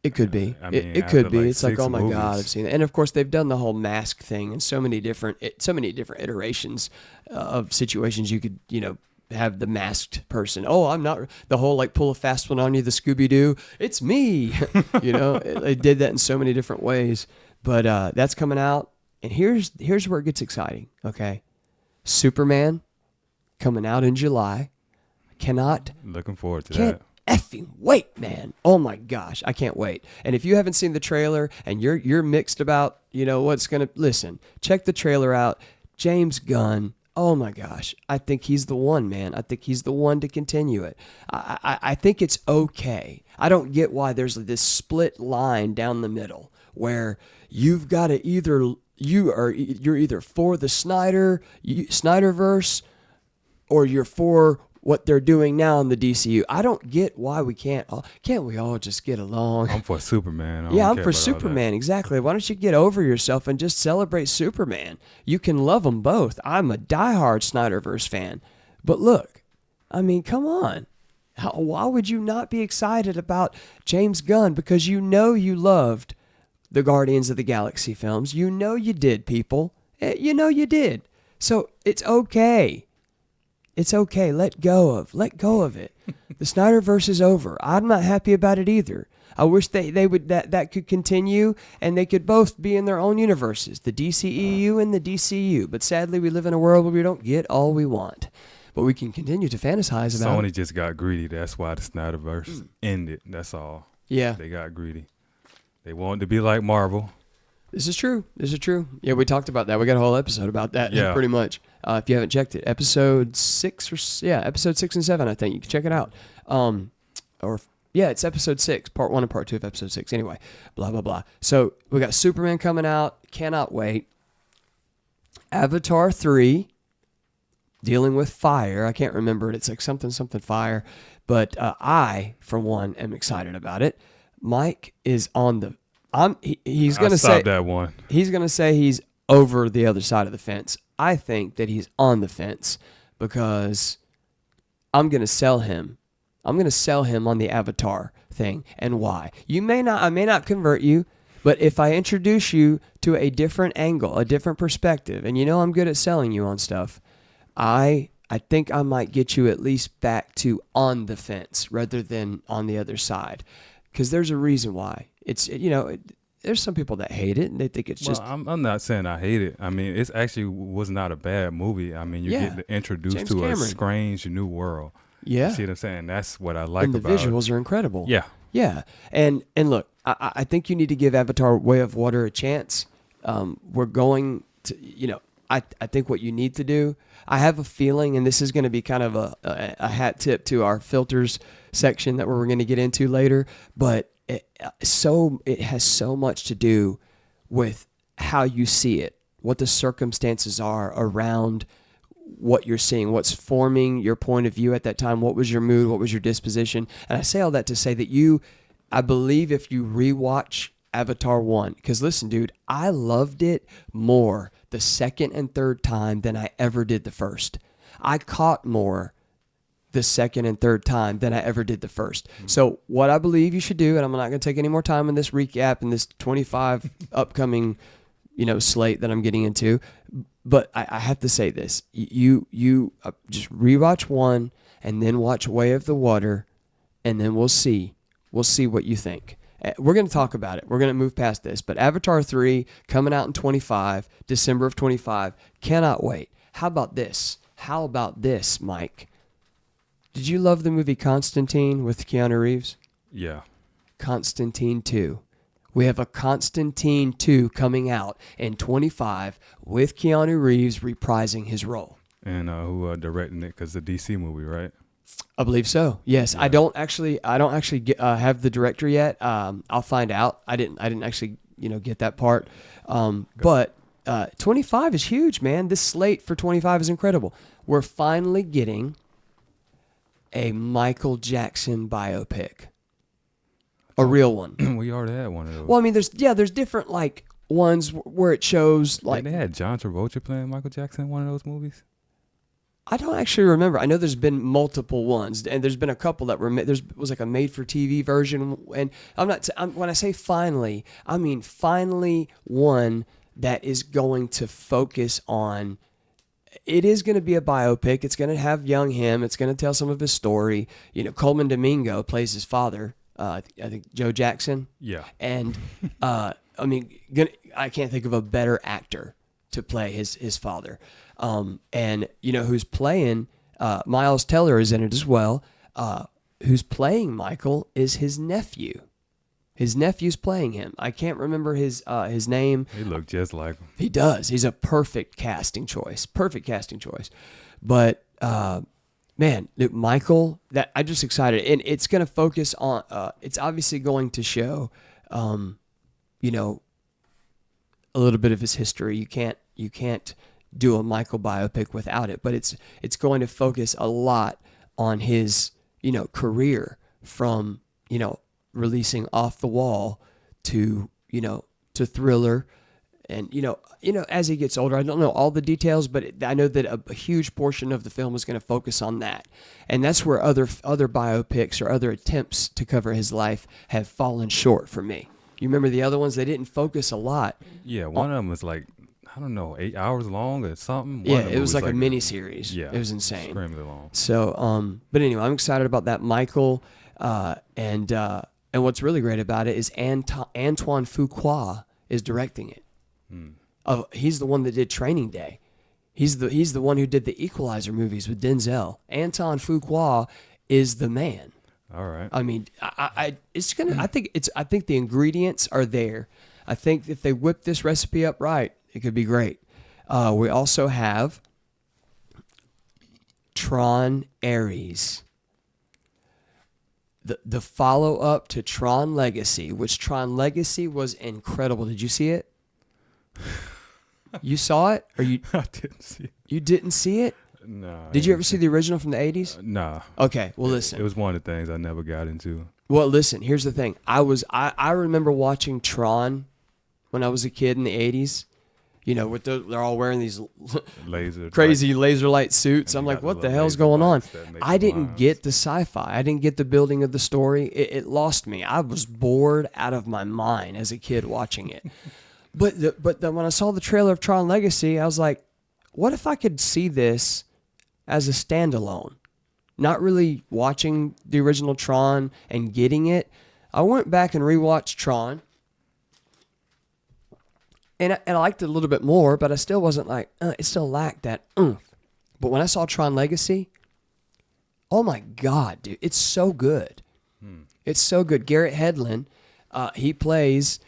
S1: It could be.
S2: I mean,
S1: it could be.
S2: like
S1: it's like, oh my
S2: movies.
S1: God, I've seen it. And of course, they've done the whole mask thing and so many different iterations of situations you could, have the masked person. Oh, I'm not the whole like pull a fast one on you, the Scooby-Doo. It's me. They did that in so many different ways. But that's coming out, and here's where it gets exciting. Okay, Superman coming out in July.
S2: Looking forward to
S1: that. Effing wait, man. Oh my gosh, I can't wait. And if you haven't seen the trailer and you're mixed about, what's going to listen, check the trailer out. James Gunn. Oh my gosh. I think he's the one, man. I think he's the one to continue it. I think it's okay. I don't get why there's this split line down the middle where you've got to you're either for the Snyderverse or you're for what they're doing now in the DCU. I don't get why we can't we all just get along?
S2: I'm for Superman.
S1: I'm for Superman. Exactly. Why don't you get over yourself and just celebrate Superman? You can love them both. I'm a diehard Snyderverse fan. But look, I mean, come on. Why would you not be excited about James Gunn? Because you loved the Guardians of the Galaxy films. You did, people. You did. So it's okay. It's okay. Let go of it. The Snyderverse is over. I'm not happy about it either. I wish they would that could continue and they could both be in their own universes, the DCEU and the DCU. But sadly, we live in a world where we don't get all we want. But we can continue to fantasize about
S2: Sony
S1: it.
S2: just got greedy. That's why the Snyderverse ended. That's all.
S1: Yeah.
S2: They got greedy. They wanted to be like Marvel.
S1: This is true. Yeah, we talked about that. We got a whole episode about that, pretty much. If you haven't checked it, episode 6 and 7, I think. You can check it out. It's episode 6, part 1 and part 2 of episode 6. Anyway, blah, blah, blah. So we got Superman coming out. Cannot wait. Avatar 3, dealing with fire. I can't remember it. It's like something fire. But I, for one, am excited about it. Mike is on the... He's going to say
S2: that one.
S1: He's going to say he's over the other side of the fence. I think that he's on the fence because I'm going to sell him. I'm going to sell him on the Avatar thing. And why? I may not convert you, but if I introduce you to a different angle, a different perspective, and I'm good at selling you on stuff, I think I might get you at least back to on the fence rather than on the other side. Because there's a reason why. It's, there's some people that hate it and they think it's just...
S2: I'm not saying I hate it. I mean, it actually was not a bad movie. I mean, you get introduced
S1: James
S2: to
S1: Cameron.
S2: a strange new world.
S1: Yeah.
S2: You see what I'm saying? That's what I like about it.
S1: And the visuals are incredible.
S2: Yeah.
S1: Yeah. And look, I think you need to give Avatar Way of Water a chance. We're going to, I think what you need to do, I have a feeling, and this is going to be kind of a hat tip to our filters section that we're going to get into later, but it has so much to do with how you see it, what the circumstances are around what you're seeing, what's forming your point of view at that time, what was your mood, what was your disposition. And I say all that to say that I believe if you rewatch Avatar 1, because listen, dude, I loved it more the second and third time than I ever did the first. I caught more the second and third time than I ever did the first. Mm-hmm. So what I believe you should do, and I'm not going to take any more time in this recap and this 25 upcoming, slate that I'm getting into, but I have to say this. You just rewatch 1 and then watch Way of the Water, and then we'll see what you think. We're going to talk about it. We're going to move past this, but Avatar 3 coming out in December of 25. Cannot wait. How about this, Mike? Did you love the movie Constantine with Keanu Reeves?
S2: Yeah.
S1: Constantine 2. We have a Constantine 2 coming out in 25 with Keanu Reeves reprising his role.
S2: And who directing it? Because the DC movie, right?
S1: I believe so. Yes, yeah. I don't actually have the director yet. I'll find out. I didn't actually get that part. But 25 is huge, man. This slate for 25 is incredible. We're finally getting a Michael Jackson biopic, a real one.
S2: We already had one of those.
S1: Well, I mean, there's different like ones where it shows like
S2: they had John Travolta playing Michael Jackson in one of those movies.
S1: I don't actually remember. I know there's been multiple ones, and there's been a couple that were was like a made-for-TV version. And when I say finally, I mean finally one that is going to focus on. It is going to be a biopic. It's going to have young him. It's going to tell some of his story. You know, Coleman Domingo plays his father. I think Joe Jackson.
S2: Yeah.
S1: And I mean, I can't think of a better actor to play his father. And you know who's playing Miles Teller is in it as well. Who's playing Michael is his nephew. His nephew's playing him. I can't remember his name.
S2: He looked just like him.
S1: He does. He's a perfect casting choice. But man, Michael, that I'm just excited, and it's going to focus on. It's obviously going to show, you know, a little bit of his history. You can't do a Michael biopic without it, but it's going to focus a lot on his, you know, career from, you know, releasing Off the Wall to, you know, to Thriller. And, you know, as he gets older, I don't know all the details, but I know that a huge portion of the film is going to focus on that. And that's where other biopics or other attempts to cover his life have fallen short for me. You remember the other ones? They didn't focus a lot.
S2: Yeah, one of them was like, I don't know, 8 hours long or something.
S1: Yeah, it was like a mini series. Yeah, it was insane.
S2: Extremely long.
S1: So, but anyway, I'm excited about that. Michael, and what's really great about it is Antoine Fuqua is directing it. He's the one that did Training Day. He's the one who did the Equalizer movies with Denzel. Antoine Fuqua is the man.
S2: All right.
S1: I mean, I think the ingredients are there. I think if they whip this recipe up right, it could be great. We also have Tron Ares. The follow-up to Tron Legacy, which Tron Legacy was incredible. Did you see it? You saw it? Or you?
S2: I didn't see it.
S1: You didn't see it?
S2: No.
S1: Did you ever see the original from the 80s?
S2: Nah.
S1: Okay, well listen.
S2: It was one of the things I never got into.
S1: Well, listen, here's the thing. I remember watching Tron when I was a kid in the 80s. You know, with they're all wearing these crazy laser light suits. I'm like, what the hell's going on? I didn't get the sci-fi. I didn't get the building of the story. It lost me. I was bored out of my mind as a kid watching it. But when I saw the trailer of Tron Legacy, I was like, what if I could see this as a standalone? Not really watching the original Tron and getting it. I went back and rewatched Tron. And I liked it a little bit more, but I still wasn't like, it still lacked that oomph. But when I saw Tron Legacy, oh my God, dude, it's so good. It's so good. Garrett Hedlund, he plays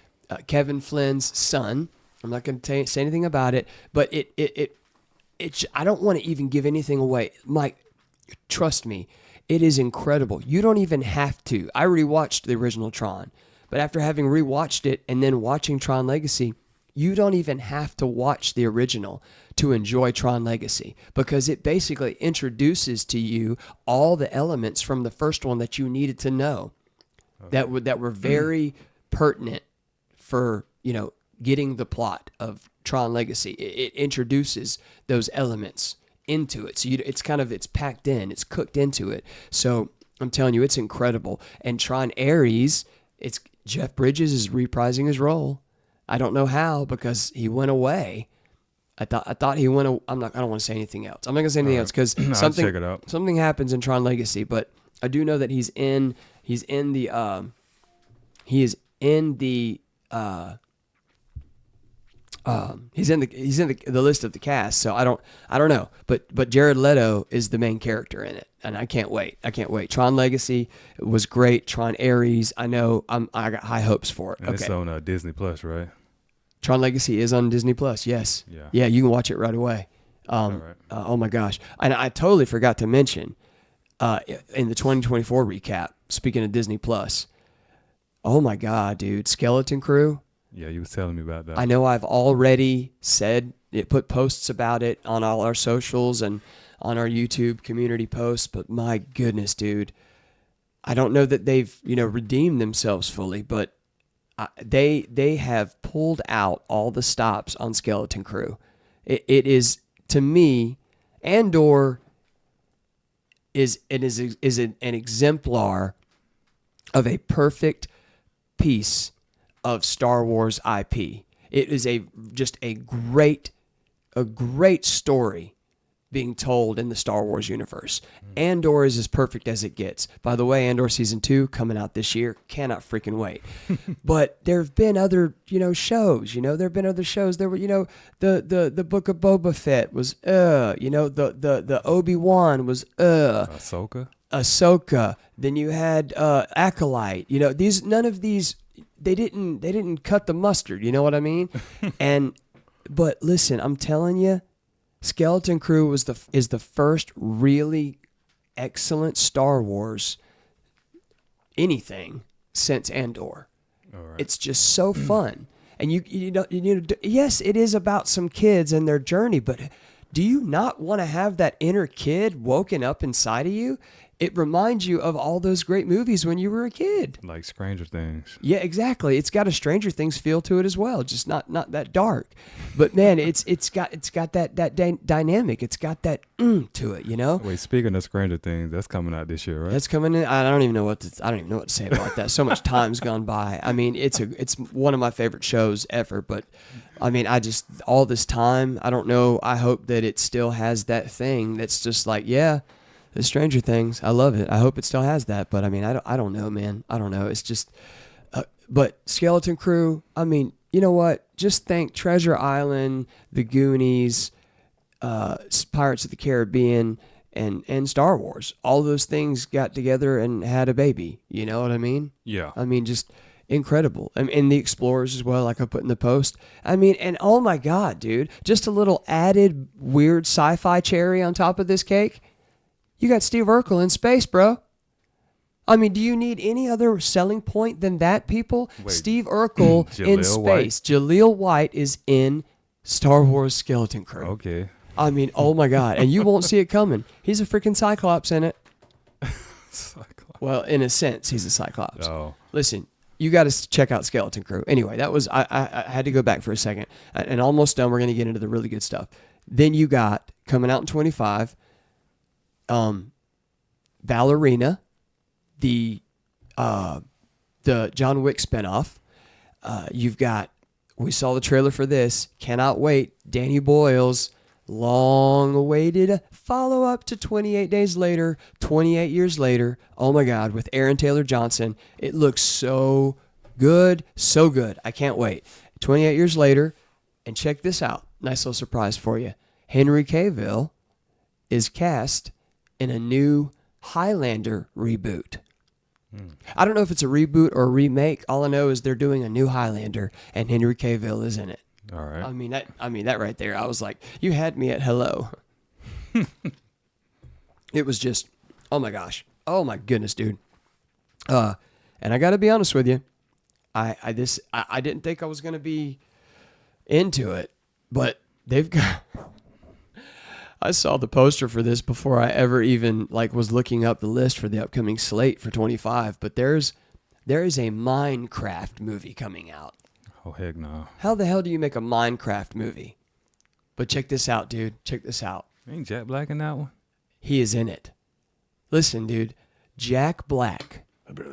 S1: Kevin Flynn's son. I'm not going to say anything about it, but I don't want to even give anything away. Mike, trust me, it is incredible. You don't even have to. I rewatched the original Tron, but after having rewatched it and then watching Tron Legacy, you don't even have to watch the original to enjoy Tron Legacy, because it basically introduces to you all the elements from the first one that you needed to know, that were very pertinent for, you know, getting the plot of Tron Legacy. It introduces those elements into it, so it's packed in, it's cooked into it. So I'm telling you, it's incredible. And Tron Ares, it's Jeff Bridges is reprising his role. I don't know how, because he went away. I thought he went. I don't want to say anything else. I'm not gonna say anything else because something happens in Tron Legacy. But I do know that he's in the list of the cast. So I don't know. But Jared Leto is the main character in it, and I can't wait. Tron Legacy was great. Tron Ares, I know. I got high hopes for it.
S2: And it's on Disney Plus, right?
S1: Tron Legacy is on Disney Plus. Yes. Yeah. You can watch it right away.
S2: Right.
S1: Oh my gosh! And I totally forgot to mention in the 2024 recap. Speaking of Disney Plus, oh my God, dude! Skeleton Crew.
S2: Yeah, you was telling me about that.
S1: I know I've already put posts about it on all our socials and on our YouTube community posts, but my goodness, dude. I don't know that they've, redeemed themselves fully, but they have pulled out all the stops on Skeleton Crew. It is, to me, Andor is an exemplar of a perfect piece of Star Wars IP. It is just a great story being told in the Star Wars universe. Andor is as perfect as it gets. By the way, Andor season 2 coming out this year. Cannot freaking wait. But there have been other, shows. There have been other shows. There were, the Book of Boba Fett was the Obi-Wan was Ahsoka. Then you had Acolyte. None of these they didn't cut the mustard. You know what I mean? But listen, I'm telling you, Skeleton Crew is the first really excellent Star Wars anything since Andor.
S2: All right.
S1: It's just so fun, and yes, it is about some kids and their journey, but do you not want to have that inner kid woken up inside of you? It reminds you of all those great movies when you were a kid.
S2: Like Stranger Things.
S1: Yeah, exactly. It's got a Stranger Things feel to it as well, just not that dark. But man, it's got that dynamic. It's got that to it,
S2: Wait, speaking of Stranger Things, that's coming out this year, right?
S1: That's coming in. I don't even know what to say about that. So much time's gone by. I mean, it's one of my favorite shows ever. But I mean, all this time, I don't know. I hope that it still has that thing that's just like, yeah. The Stranger Things, I love it. I hope it still has that, but I mean, I don't know, man. I don't know. It's just, but Skeleton Crew. I mean, you know what? Just think Treasure Island, the Goonies, Pirates of the Caribbean, and Star Wars. All those things got together and had a baby. You know what I mean?
S2: Yeah.
S1: I mean, just incredible. And the Explorers as well, like I put in the post. I mean, and oh my God, dude, just a little added weird sci-fi cherry on top of this cake. You got Steve Urkel in space, bro. I mean, do you need any other selling point than that, people?
S2: Wait,
S1: Steve Urkel in space.
S2: White?
S1: Jaleel White is in Star Wars Skeleton Crew.
S2: Okay.
S1: I mean, oh my God. And you won't see it coming. He's a freaking Cyclops in it.
S2: Cyclops.
S1: Well, in a sense, he's a Cyclops.
S2: Oh.
S1: Listen, you got to check out Skeleton Crew. Anyway, that was, I had to go back for a second. And almost done. We're going to get into the really good stuff. Then you got, coming out in 25, Ballerina, the John Wick spinoff. You've got, we saw the trailer for this. Cannot wait. Danny Boyle's long-awaited follow-up to 28 Days Later, 28 years later. Oh my God, with Aaron Taylor Johnson. It looks so good, so good. I can't wait. 28 years later, and check this out. Nice little surprise for you. Henry Cavill is cast in a new Highlander reboot. I don't know if it's a reboot or a remake. All I know is they're doing a new Highlander, and Henry Cavill is in it.
S2: All right.
S1: I mean that right there. I was like, you had me at hello. It was just, oh my gosh, oh my goodness, dude. And I got to be honest with you, I didn't think I was gonna be into it, but they've got. I saw the poster for this before I ever even was looking up the list for the upcoming slate for 25. But there is a Minecraft movie coming out.
S2: Oh heck no!
S1: How the hell do you make a Minecraft movie? But check this out, dude. Check this out.
S2: Ain't Jack Black in that one?
S1: He is in it. Listen, dude. Jack Black,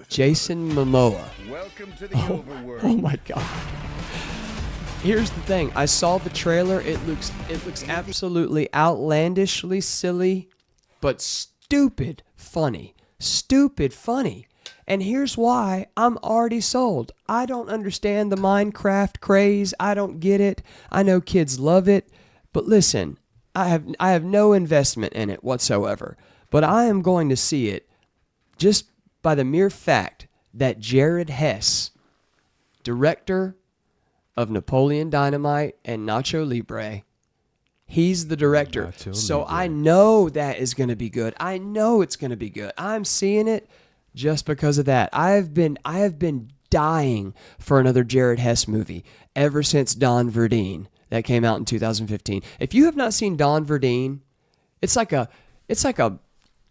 S1: Jason Momoa.
S3: Welcome to the overworld.
S1: Oh my God. Here's the thing. I saw the trailer. It looks absolutely outlandishly silly, but stupid funny. Stupid funny. And here's why I'm already sold. I don't understand the Minecraft craze. I don't get it. I know kids love it. But listen, I have no investment in it whatsoever. But I am going to see it just by the mere fact that Jared Hess, director of Napoleon Dynamite and Nacho Libre, he's the director. So I know that is going to be good. I know it's going to be good. I'm seeing it just because of that. I have been dying for another Jared Hess movie ever since Don Verdine that came out in 2015. If you have not seen Don Verdine, it's not a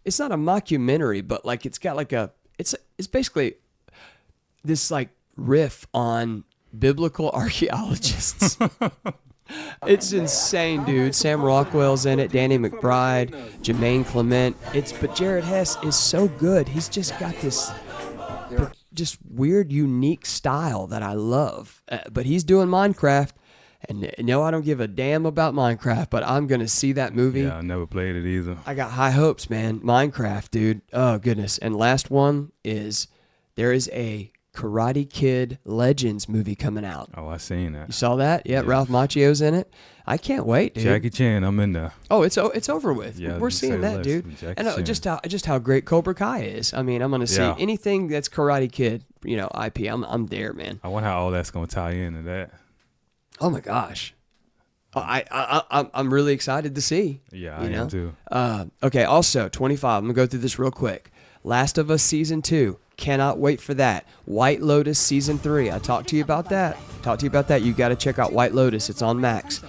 S1: mockumentary, but it's got it's basically this riff on biblical archaeologists. It's insane, dude. Sam Rockwell's in it, Danny McBride, Jermaine Clement. But Jared Hess is so good. He's just got this just weird, unique style that I love. But he's doing Minecraft. And no, I don't give a damn about Minecraft, but I'm going to see that movie.
S2: Yeah, I never played it either.
S1: I got high hopes, man. Minecraft, dude. Oh, goodness. And last one is there is a Karate Kid Legends movie coming out.
S2: Oh, I seen that.
S1: You saw that? Yeah, Ralph Macchio's in it. I can't wait, dude.
S2: Jackie Chan, I'm in there.
S1: Oh, it's over with.
S2: Yeah,
S1: we're seeing that, dude. And just how great Cobra Kai is. I mean, I'm gonna see anything that's Karate Kid, IP. I'm there, man.
S2: I wonder how all that's gonna tie into that.
S1: Oh my gosh. I'm really excited to see.
S2: Yeah, I am too.
S1: Okay, also 25. I'm gonna go through this real quick. Last of Us season 2. Cannot wait for that. White Lotus season 3. I talked to you about that. You got to check out White Lotus. It's on Max.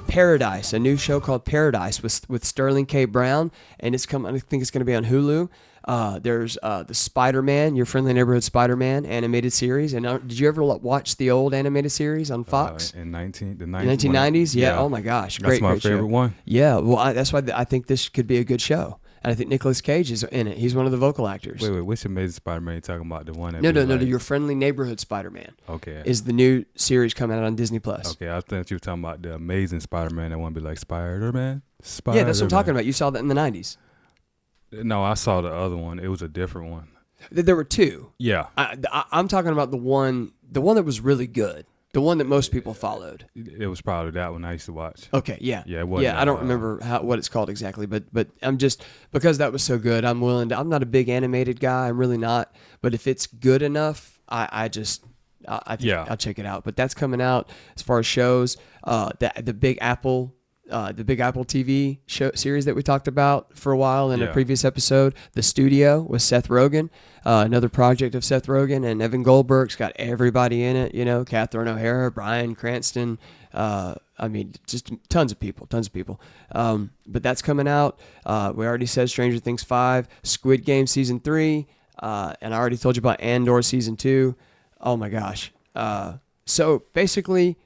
S1: Paradise, a new show called Paradise with Sterling K. Brown, and it's coming. I think it's going to be on Hulu. There's the Spider-Man, Your Friendly Neighborhood Spider-Man animated series. And did you ever watch the old animated series on Fox?
S2: In the
S1: 1990s? Yeah. Oh my gosh,
S2: that's my favorite one.
S1: Yeah. Well, that's why I think this could be a good show. And I think Nicolas Cage is in it. He's one of the vocal actors.
S2: Wait, which Amazing Spider-Man are you talking about? The one that
S1: No, Your Friendly Neighborhood Spider-Man.
S2: Okay.
S1: Is the new series coming out on Disney+.
S2: Okay, I thought you were talking about the Amazing Spider-Man that want to be like Spider-Man.
S1: Yeah, that's what I'm talking about. You saw that in the 90s.
S2: No, I saw the other one. It was a different one.
S1: There were two.
S2: Yeah.
S1: I'm talking about the one that was really good. The one that most people followed.
S2: It was probably that one I used to watch.
S1: Okay, yeah.
S2: Yeah, it was.
S1: Yeah, I don't remember what it's called exactly, but I'm just, because that was so good, I'm not a big animated guy, I'm really not, but if it's good enough, I think I'll check it out. But that's coming out as far as shows. The Big Apple TV show series that we talked about for a while in a previous episode, The Studio with Seth Rogen, another project of Seth Rogen, and Evan Goldberg's got everybody in it, Catherine O'Hara, Bryan Cranston, just tons of people. But that's coming out. We already said Stranger Things 5, Squid Game Season 3, and I already told you about Andor Season 2. Oh my gosh. So basically,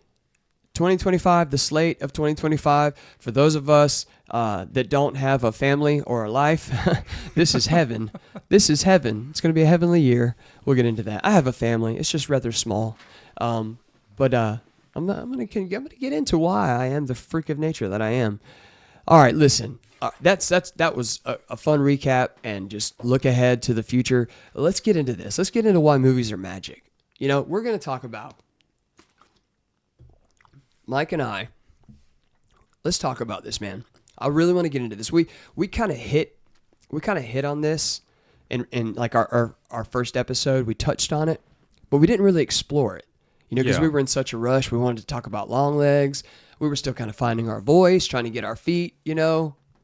S1: 2025, the slate of 2025, for those of us that don't have a family or a life, this is heaven. This is heaven. It's going to be a heavenly year. We'll get into that. I have a family. It's just rather small. But I'm going to get into why I am the freak of nature that I am. All right, listen. That was a fun recap and just look ahead to the future. Let's get into this. Let's get into why movies are magic. We're going to talk about Mike and I, let's talk about this, man. I really want to get into this. We kind of hit on this in like our first episode. We touched on it, but we didn't really explore it. Because we were in such a rush. We wanted to talk about long legs. We were still kind of finding our voice, trying to get our feet,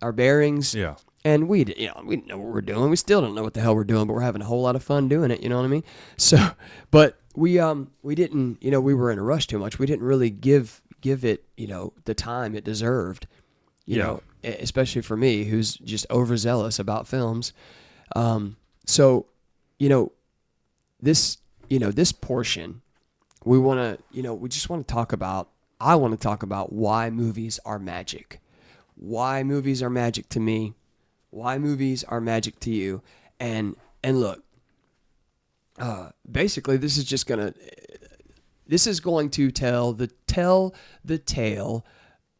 S1: our bearings. Yeah. And we didn't know what we're doing. We still don't know what the hell we're doing, but we're having a whole lot of fun doing it. You know what I mean? So, but we didn't, we were in a rush too much. We didn't really give it, the time it deserved, you know, especially for me, who's just overzealous about films. So, this portion, we just want to talk about, I want to talk about why movies are magic. Why movies are magic to me. Why movies are magic to you. And look, basically this is going to tell the tale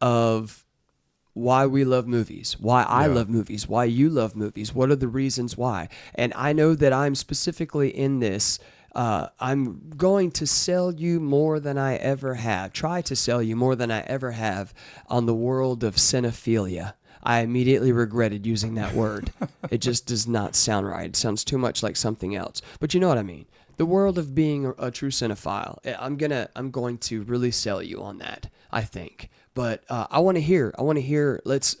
S1: of why we love movies, why I love movies, why you love movies, what are the reasons why. And I know that I'm specifically in this, I'm going to sell you more than I ever have, try to sell you more than I ever have on the world of cinephilia. I immediately regretted using that word. It just does not sound right. It sounds too much like something else. But you know what I mean. The world of being a true cinephile. I'm going to really sell you on that, I think. But I want to hear. Let's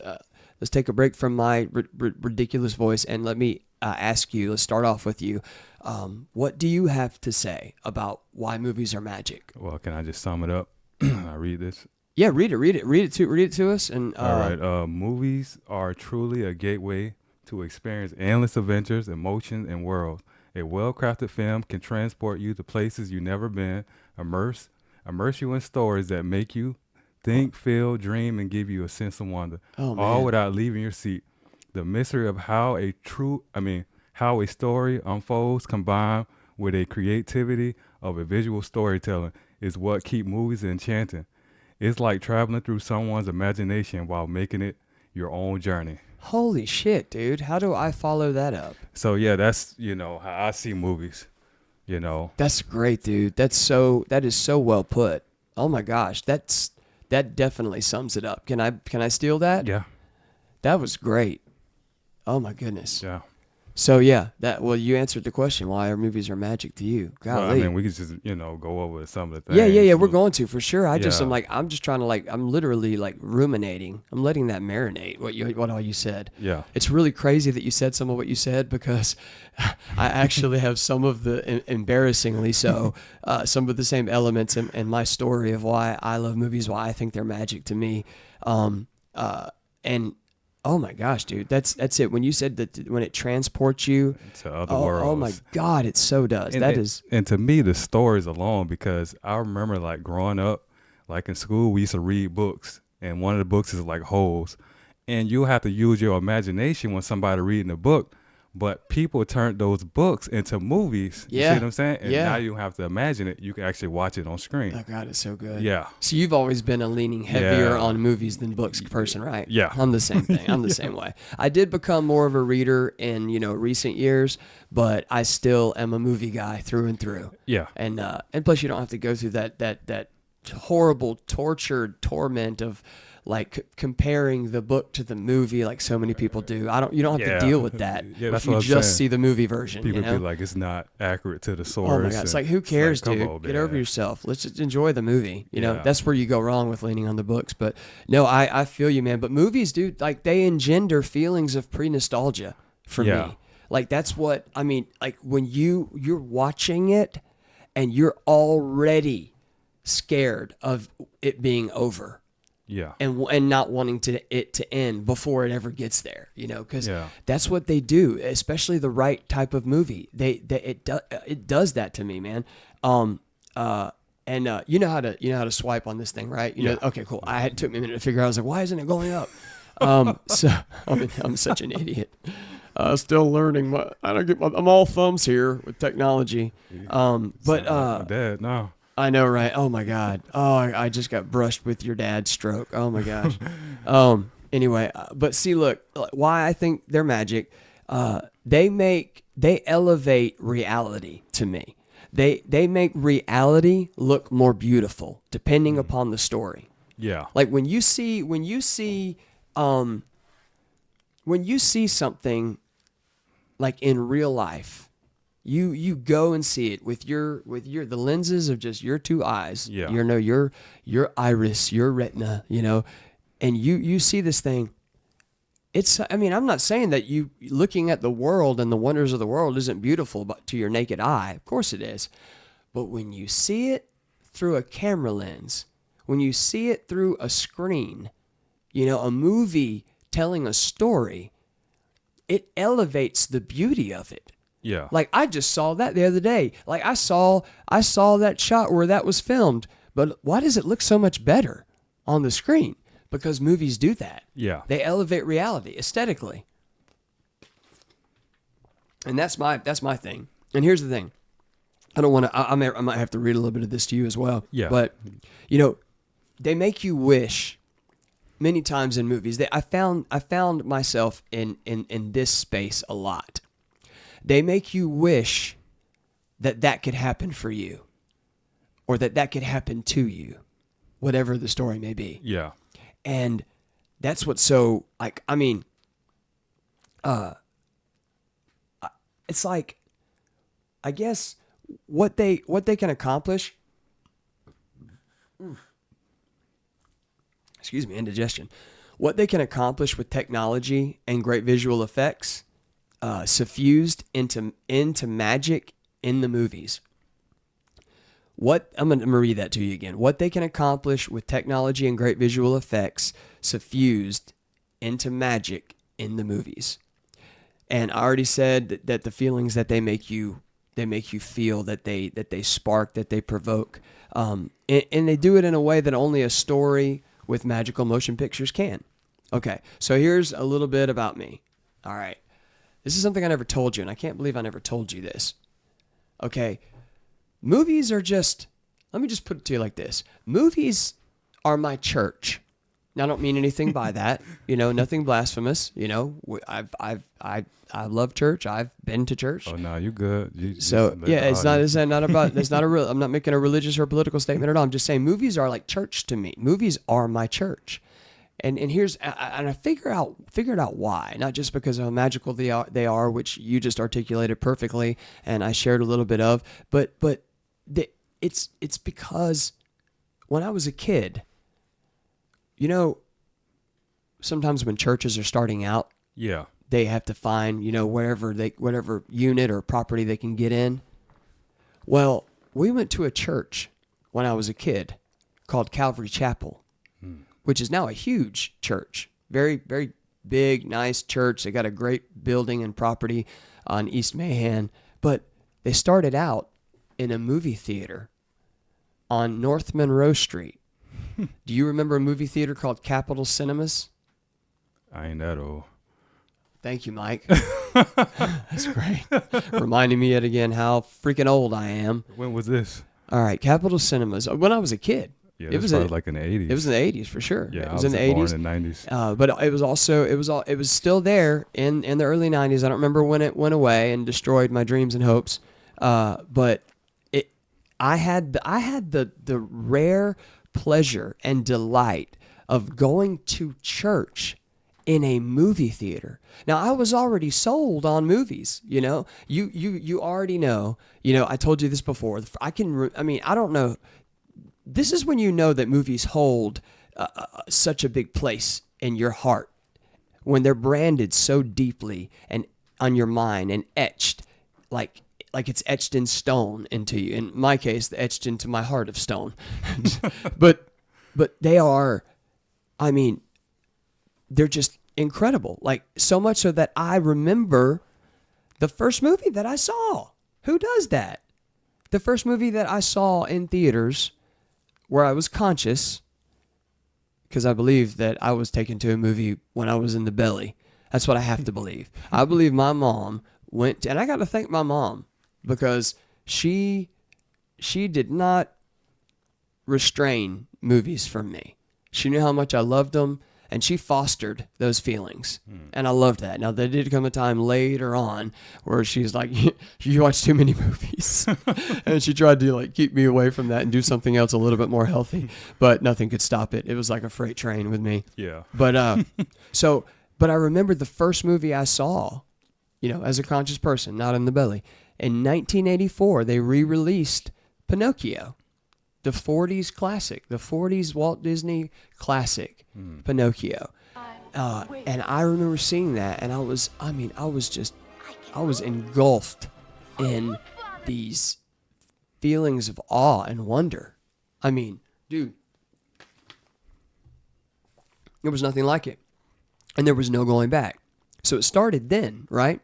S1: take a break from my ridiculous voice and let me ask you. Let's start off with you. What do you have to say about why movies are magic?
S2: Well, can I just sum it up? I read this.
S1: Yeah, read it to us. And
S2: all right. Movies are truly a gateway to experience endless adventures, emotions, and worlds. A well-crafted film can transport you to places you've never been, immerse you in stories that make you think, feel, dream, and give you a sense of wonder,
S1: Oh
S2: all
S1: man.
S2: without leaving your seat. The mystery of how how a story unfolds combined with a creativity of a visual storytelling is what keep movies enchanting. It's like traveling through someone's imagination while making it your own journey.
S1: Holy shit, dude. How do I follow that up?
S2: So yeah, that's how I see movies.
S1: That's great, dude. That is so well put. Oh my gosh. That definitely sums it up. Can I steal that?
S2: Yeah.
S1: That was great. Oh my goodness.
S2: Yeah.
S1: So yeah, you answered the question. Why our movies are magic to you? Golly.
S2: Well, I mean, we could just go over some of the things.
S1: Yeah. We're going to for sure. I'm
S2: Yeah.
S1: just trying to I'm literally ruminating. I'm letting that marinate. What all you said.
S2: Yeah.
S1: It's really crazy that you said some of what you said because I actually have some of the embarrassingly so some of the same elements in my story of why I love movies, why I think they're magic to me, and. Oh my gosh, dude, that's it. When you said that when it transports you
S2: to other worlds.
S1: Oh my God, it so does.
S2: And to me, the stories alone, because I remember growing up, in school, we used to read books, and one of the books is Holes, and you have to use your imagination when somebody reading a book. But people turned those books into movies. You see what I'm saying? And now you don't have to imagine it. You can actually watch it on screen.
S1: Oh, God, it's so good.
S2: Yeah.
S1: So you've always been a leaning heavier on movies than books person, right?
S2: Yeah.
S1: I'm the same thing. I'm the same way. I did become more of a reader in, recent years, but I still am a movie guy through and through.
S2: Yeah.
S1: And plus you don't have to go through that horrible, tortured torment of comparing the book to the movie like so many people do. You don't have to deal with that.
S2: Yeah, that's
S1: if you
S2: what I'm
S1: just
S2: saying.
S1: see the movie version.
S2: People be like, it's not accurate to the source.
S1: Oh my God. It's who cares,
S2: come
S1: dude?
S2: on,
S1: Get
S2: man.
S1: over yourself. Let's just enjoy the movie.
S2: Yeah.
S1: That's where you go wrong with leaning on the books. But no, I feel you, man. But movies, dude, they engender feelings of pre-nostalgia for me. That's what, when you're watching it and you're already scared of it being over.
S2: Yeah.
S1: And not wanting it to end before it ever gets there, because that's what they do, especially the right type of movie. It does that to me, man. You know how to swipe on this thing, right? You know, okay, cool. It took me a minute to figure out. I was like, why isn't it going up? So I'm such an idiot. Still learning. I'm all thumbs here with technology.
S2: My dad, no.
S1: I know, right? Oh my God. Oh, I just got brushed with your dad's stroke. Oh my gosh. Anyway, but see, look, why I think they're magic. They elevate reality to me. They make reality look more beautiful depending upon the story.
S2: Yeah.
S1: When you see something in real life, you go and see it with the lenses of just your two eyes.
S2: Yeah.
S1: Your iris, your retina, and you see this thing. I'm not saying that you looking at the world and the wonders of the world isn't beautiful but to your naked eye. Of course it is. But when you see it through a camera lens, when you see it through a screen, a movie telling a story, it elevates the beauty of it.
S2: Yeah.
S1: I just saw that the other day. I saw that shot where that was filmed, but why does it look so much better on the screen? Because movies do that.
S2: Yeah.
S1: They elevate reality aesthetically. And that's my thing. And here's the thing. I don't want to I might have to read a little bit of this to you as well.
S2: Yeah.
S1: But they make you wish many times in movies. I found myself in this space a lot. They make you wish that could happen for you or that could happen to you, whatever the story may be.
S2: Yeah.
S1: And that's what's so it's I guess what they can accomplish. Excuse me, indigestion. What they can accomplish with technology and great visual effects, suffused into magic in the movies. I'm gonna read that to you again. What they can accomplish with technology and great visual effects, suffused into magic in the movies. And I already said that the feelings that they make you feel, that they spark, that they provoke, and they do it in a way that only a story with magical motion pictures can. Okay, so here's a little bit about me. All right, this is something I never told you, and I can't believe I never told you this. Okay, movies are just, let me just put it to you like this. Movies are my church. Now, I don't mean anything by that, nothing blasphemous. I love church. I've been to church.
S2: Oh no, you good.
S1: It's not about, I'm not making a religious or political statement at all. I'm just saying movies are like church to me. Movies are my church. And I figured out why, not just because of how magical they are, which you just articulated perfectly, and I shared a little bit of, but it's because when I was a kid, sometimes when churches are starting out,
S2: yeah,
S1: they have to find, whatever unit or property they can get in. Well, we went to a church when I was a kid called Calvary Chapel, which is now a huge church. Very, very big, nice church. They got a great building and property on East Mahan. But they started out in a movie theater on North Monroe Street. Do you remember a movie theater called Capitol Cinemas?
S2: I ain't that old.
S1: Thank you, Mike. That's great. Reminding me yet again how freaking old I am.
S2: When was this?
S1: All right, Capitol Cinemas. When I was a kid.
S2: Yeah, it was like in the 80s.
S1: It was in the 80s for sure.
S2: Yeah,
S1: it was in the 80s.
S2: Born in the 90s.
S1: But it was still there in the early 90s. I don't remember when it went away and destroyed my dreams and hopes. But I had the rare pleasure and delight of going to church in a movie theater. Now, I was already sold on movies, You already know. I told you this before. I don't know. This is when you know that movies hold such a big place in your heart, when they're branded so deeply and on your mind and etched like it's etched in stone into you. In my case, etched into my heart of stone. but they are, they're just incredible. Like, so much so that I remember the first movie that I saw. Who does that? The first movie that I saw in theaters where I was conscious, because I believe that I was taken to a movie when I was in the belly. That's what I have to believe. I believe my mom went, and I got to thank my mom, because she did not restrain movies from me. She knew how much I loved them, and she fostered those feelings. And I loved that. Now, there did come a time later on where she's like, you watch too many movies. And she tried to keep me away from that and do something else a little bit more healthy. But nothing could stop it. It was like a freight train with me.
S2: Yeah.
S1: But but I remember the first movie I saw, as a conscious person, not in the belly. In 1984, they re-released Pinocchio. The 40s classic, the 40s Walt Disney classic, Pinocchio. And I remember seeing that, and I was engulfed in these feelings of awe and wonder. Dude, there was nothing like it. And there was no going back. So it started then, right?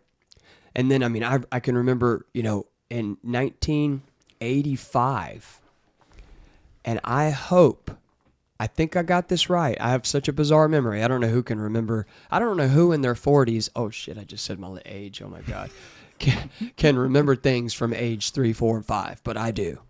S1: And then, I can remember, in 1985, and I think I got this right. I have such a bizarre memory. I don't know who can remember. I don't know who in their 40s. Oh, shit, I just said my age. Oh, my God. Can remember things from age 3, 4, and 5. But I do.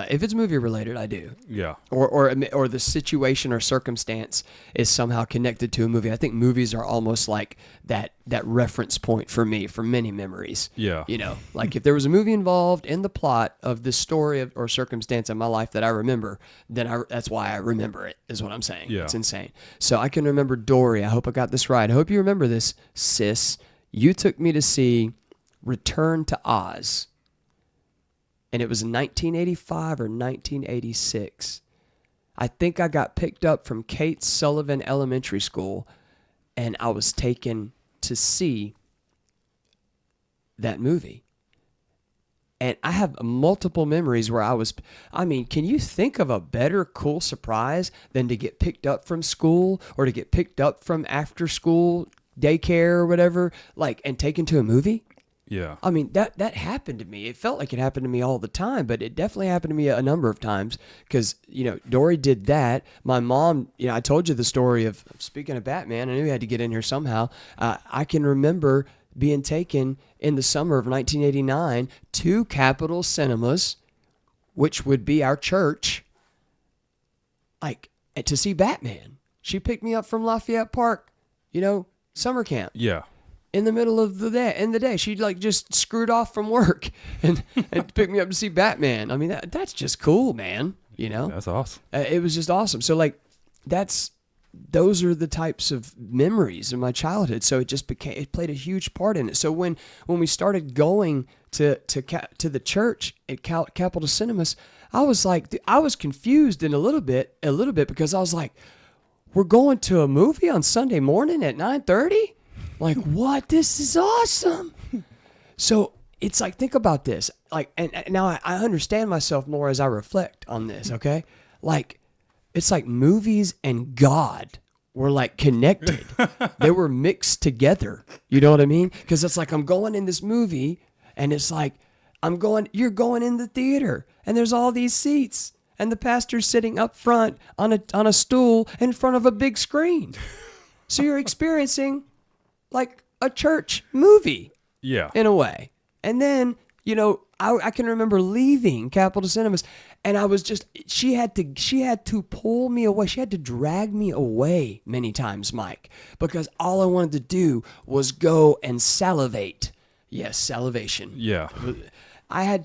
S1: If it's movie related, I do.
S2: Yeah.
S1: Or the situation or circumstance is somehow connected to a movie. I think movies are almost like that reference point for me for many memories.
S2: Yeah.
S1: Like if there was a movie involved in the plot of this story or circumstance in my life that I remember, then that's why I remember it, is what I'm saying.
S2: Yeah.
S1: It's insane. So I can remember Dory. I hope I got this right. I hope you remember this, sis. You took me to see Return to Oz. And it was in 1985 or 1986. I think I got picked up from Kate Sullivan Elementary School, and I was taken to see that movie. And I have multiple memories where can you think of a better cool surprise than to get picked up from school or to get picked up from after school daycare or whatever, like, and taken to a movie.
S2: Yeah.
S1: I mean, that happened to me. It felt like it happened to me all the time, but it definitely happened to me a number of times because, Dory did that. My mom, I told you the story of, speaking of Batman, I knew we had to get in here somehow. I can remember being taken in the summer of 1989 to Capitol Cinemas, which would be our church, like, to see Batman. She picked me up from Lafayette Park, summer camp.
S2: Yeah.
S1: In the middle of the day, she like just screwed off from work and picked me up to see Batman. I mean, that's just cool, man.
S2: That's awesome.
S1: It was just awesome. So like, those are the types of memories in my childhood. So it played a huge part in it. So when we started going to the church at Capitol Cinemas, I was confused in a little bit because I was like, we're going to a movie on Sunday morning at 9:30. Like, what? This is awesome. So it's like, think about this. Like, and now I understand myself more as I reflect on this, okay? Like, it's like movies and God were like connected. They were mixed together. You know what I mean? Because it's like, I'm going in this movie and it's like, you're going in the theater and there's all these seats and the pastor's sitting up front on a stool in front of a big screen. So you're experiencing like a church movie, in a way. And then, I can remember leaving Capitol Cinemas, and I was just, she had to pull me away. She had to drag me away many times, Mike, because all I wanted to do was go and salivate. Yes, salivation.
S2: Yeah.
S1: I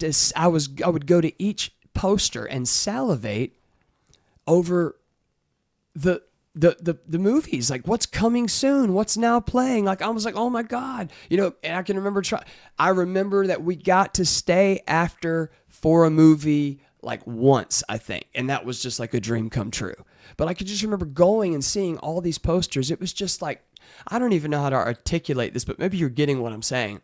S1: would go to each poster and salivate over the movies, like what's coming soon, what's now playing. Like I was like, oh my God, and I can remember I remember that we got to stay after for a movie like once, I think, and that was just like a dream come true. But I could just remember going and seeing all these posters. It was just like, I don't even know how to articulate this, but maybe you're getting what I'm saying.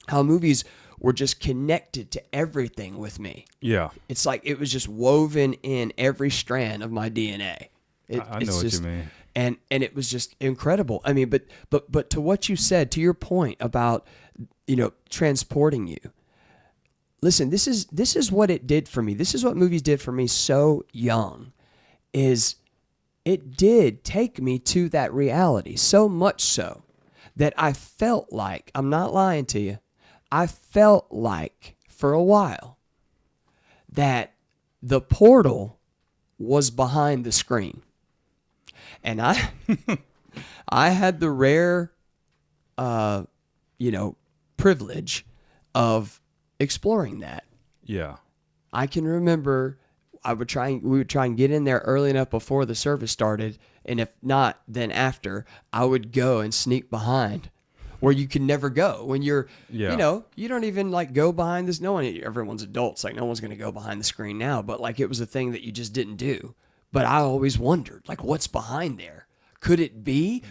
S1: How movies were just connected to everything with me.
S2: Yeah.
S1: It's like it was just woven in every strand of my DNA.
S2: I know what you mean.
S1: And it was just incredible. I mean, but to what you said, to your point about, transporting you. Listen, this is what it did for me. This is what movies did for me so young, is it did take me to that reality, so much so that I felt like, I'm not lying to you, I felt like for a while that the portal was behind the screen. And I had the rare, privilege of exploring that.
S2: Yeah.
S1: I can remember we would try and get in there early enough before the service started. And if not, then after, I would go and sneak behind where you can never go when you're, you don't even like go behind this. Everyone's adults. Like no one's going to go behind the screen now, but like it was a thing that you just didn't do. But I always wondered, like, what's behind there? Could it be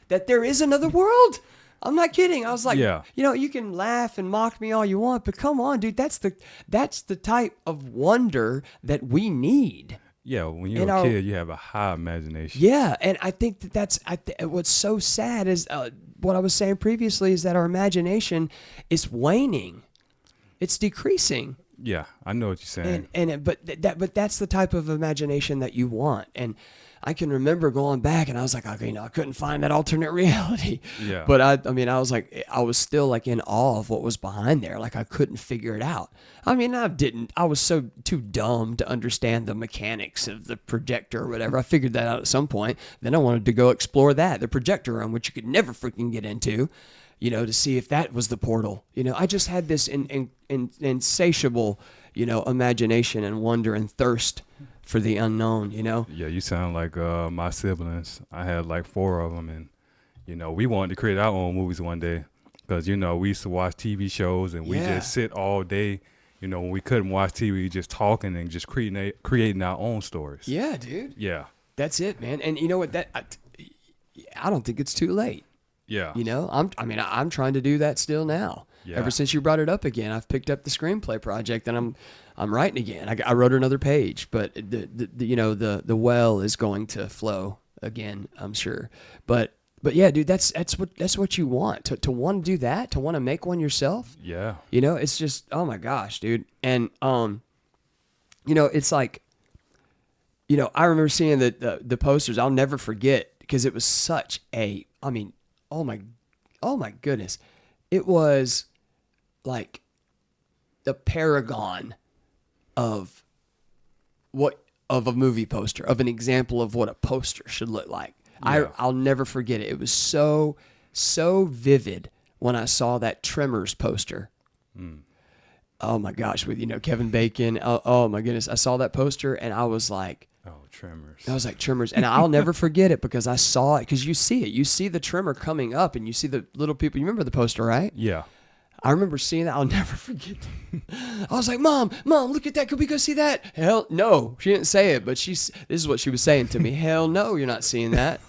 S1: that there is another world? I'm not kidding. I was like, you can laugh and mock me all you want, but come on, dude, that's the type of wonder that we need.
S2: Yeah, when you're a kid, you have a high imagination.
S1: Yeah, and I think that's what's so sad is what I was saying previously is that our imagination is waning. It's decreasing.
S2: Yeah, I know what you're saying.
S1: But that's the type of imagination that you want. And I can remember going back and I was like, okay, I couldn't find that alternate reality.
S2: Yeah.
S1: But I was still like in awe of what was behind there. Like I couldn't figure it out. I mean, I was so too dumb to understand the mechanics of the projector or whatever. I figured that out at some point. Then I wanted to go explore the projector room, which you could never freaking get into. To see if that was the portal. I just had this insatiable, imagination and wonder and thirst for the unknown,
S2: Yeah, you sound like my siblings. I had like 4 of them, and, we wanted to create our own movies one day because, we used to watch TV shows and we just sit all day, when we couldn't watch TV, just talking and just creating our own stories.
S1: Yeah, dude.
S2: Yeah.
S1: That's it, man. And you know what? I don't think it's too late.
S2: Yeah.
S1: I'm trying to do that still now.
S2: Yeah.
S1: Ever since you brought it up again, I've picked up the screenplay project and I'm writing again. I wrote another page, but the well is going to flow again, I'm sure. But But yeah, dude, that's what you want to want to do that, to want to make one yourself.
S2: Yeah.
S1: You know, it's just, oh my gosh, dude. And you know, it's like, you know, I remember seeing the posters. I'll never forget, because it was such a, I mean, oh my goodness, it was like the paragon of a movie poster, of an example of what a poster should look like.
S2: Yeah.
S1: I'll never forget it. It was so vivid when I saw that Tremors poster. Oh my gosh, with, you know, Kevin Bacon. Oh my goodness, I saw that poster and I was like,
S2: oh, Tremors.
S1: I was like, Tremors. And I'll never forget it, because I saw it, because you see it. You see the tremor coming up and you see the little people. You remember the poster, right?
S2: Yeah.
S1: I remember seeing that. I'll never forget that. I was like, Mom, look at that. Could we go see that? Hell no. She didn't say it, but this is what she was saying to me. Hell no, you're not seeing that.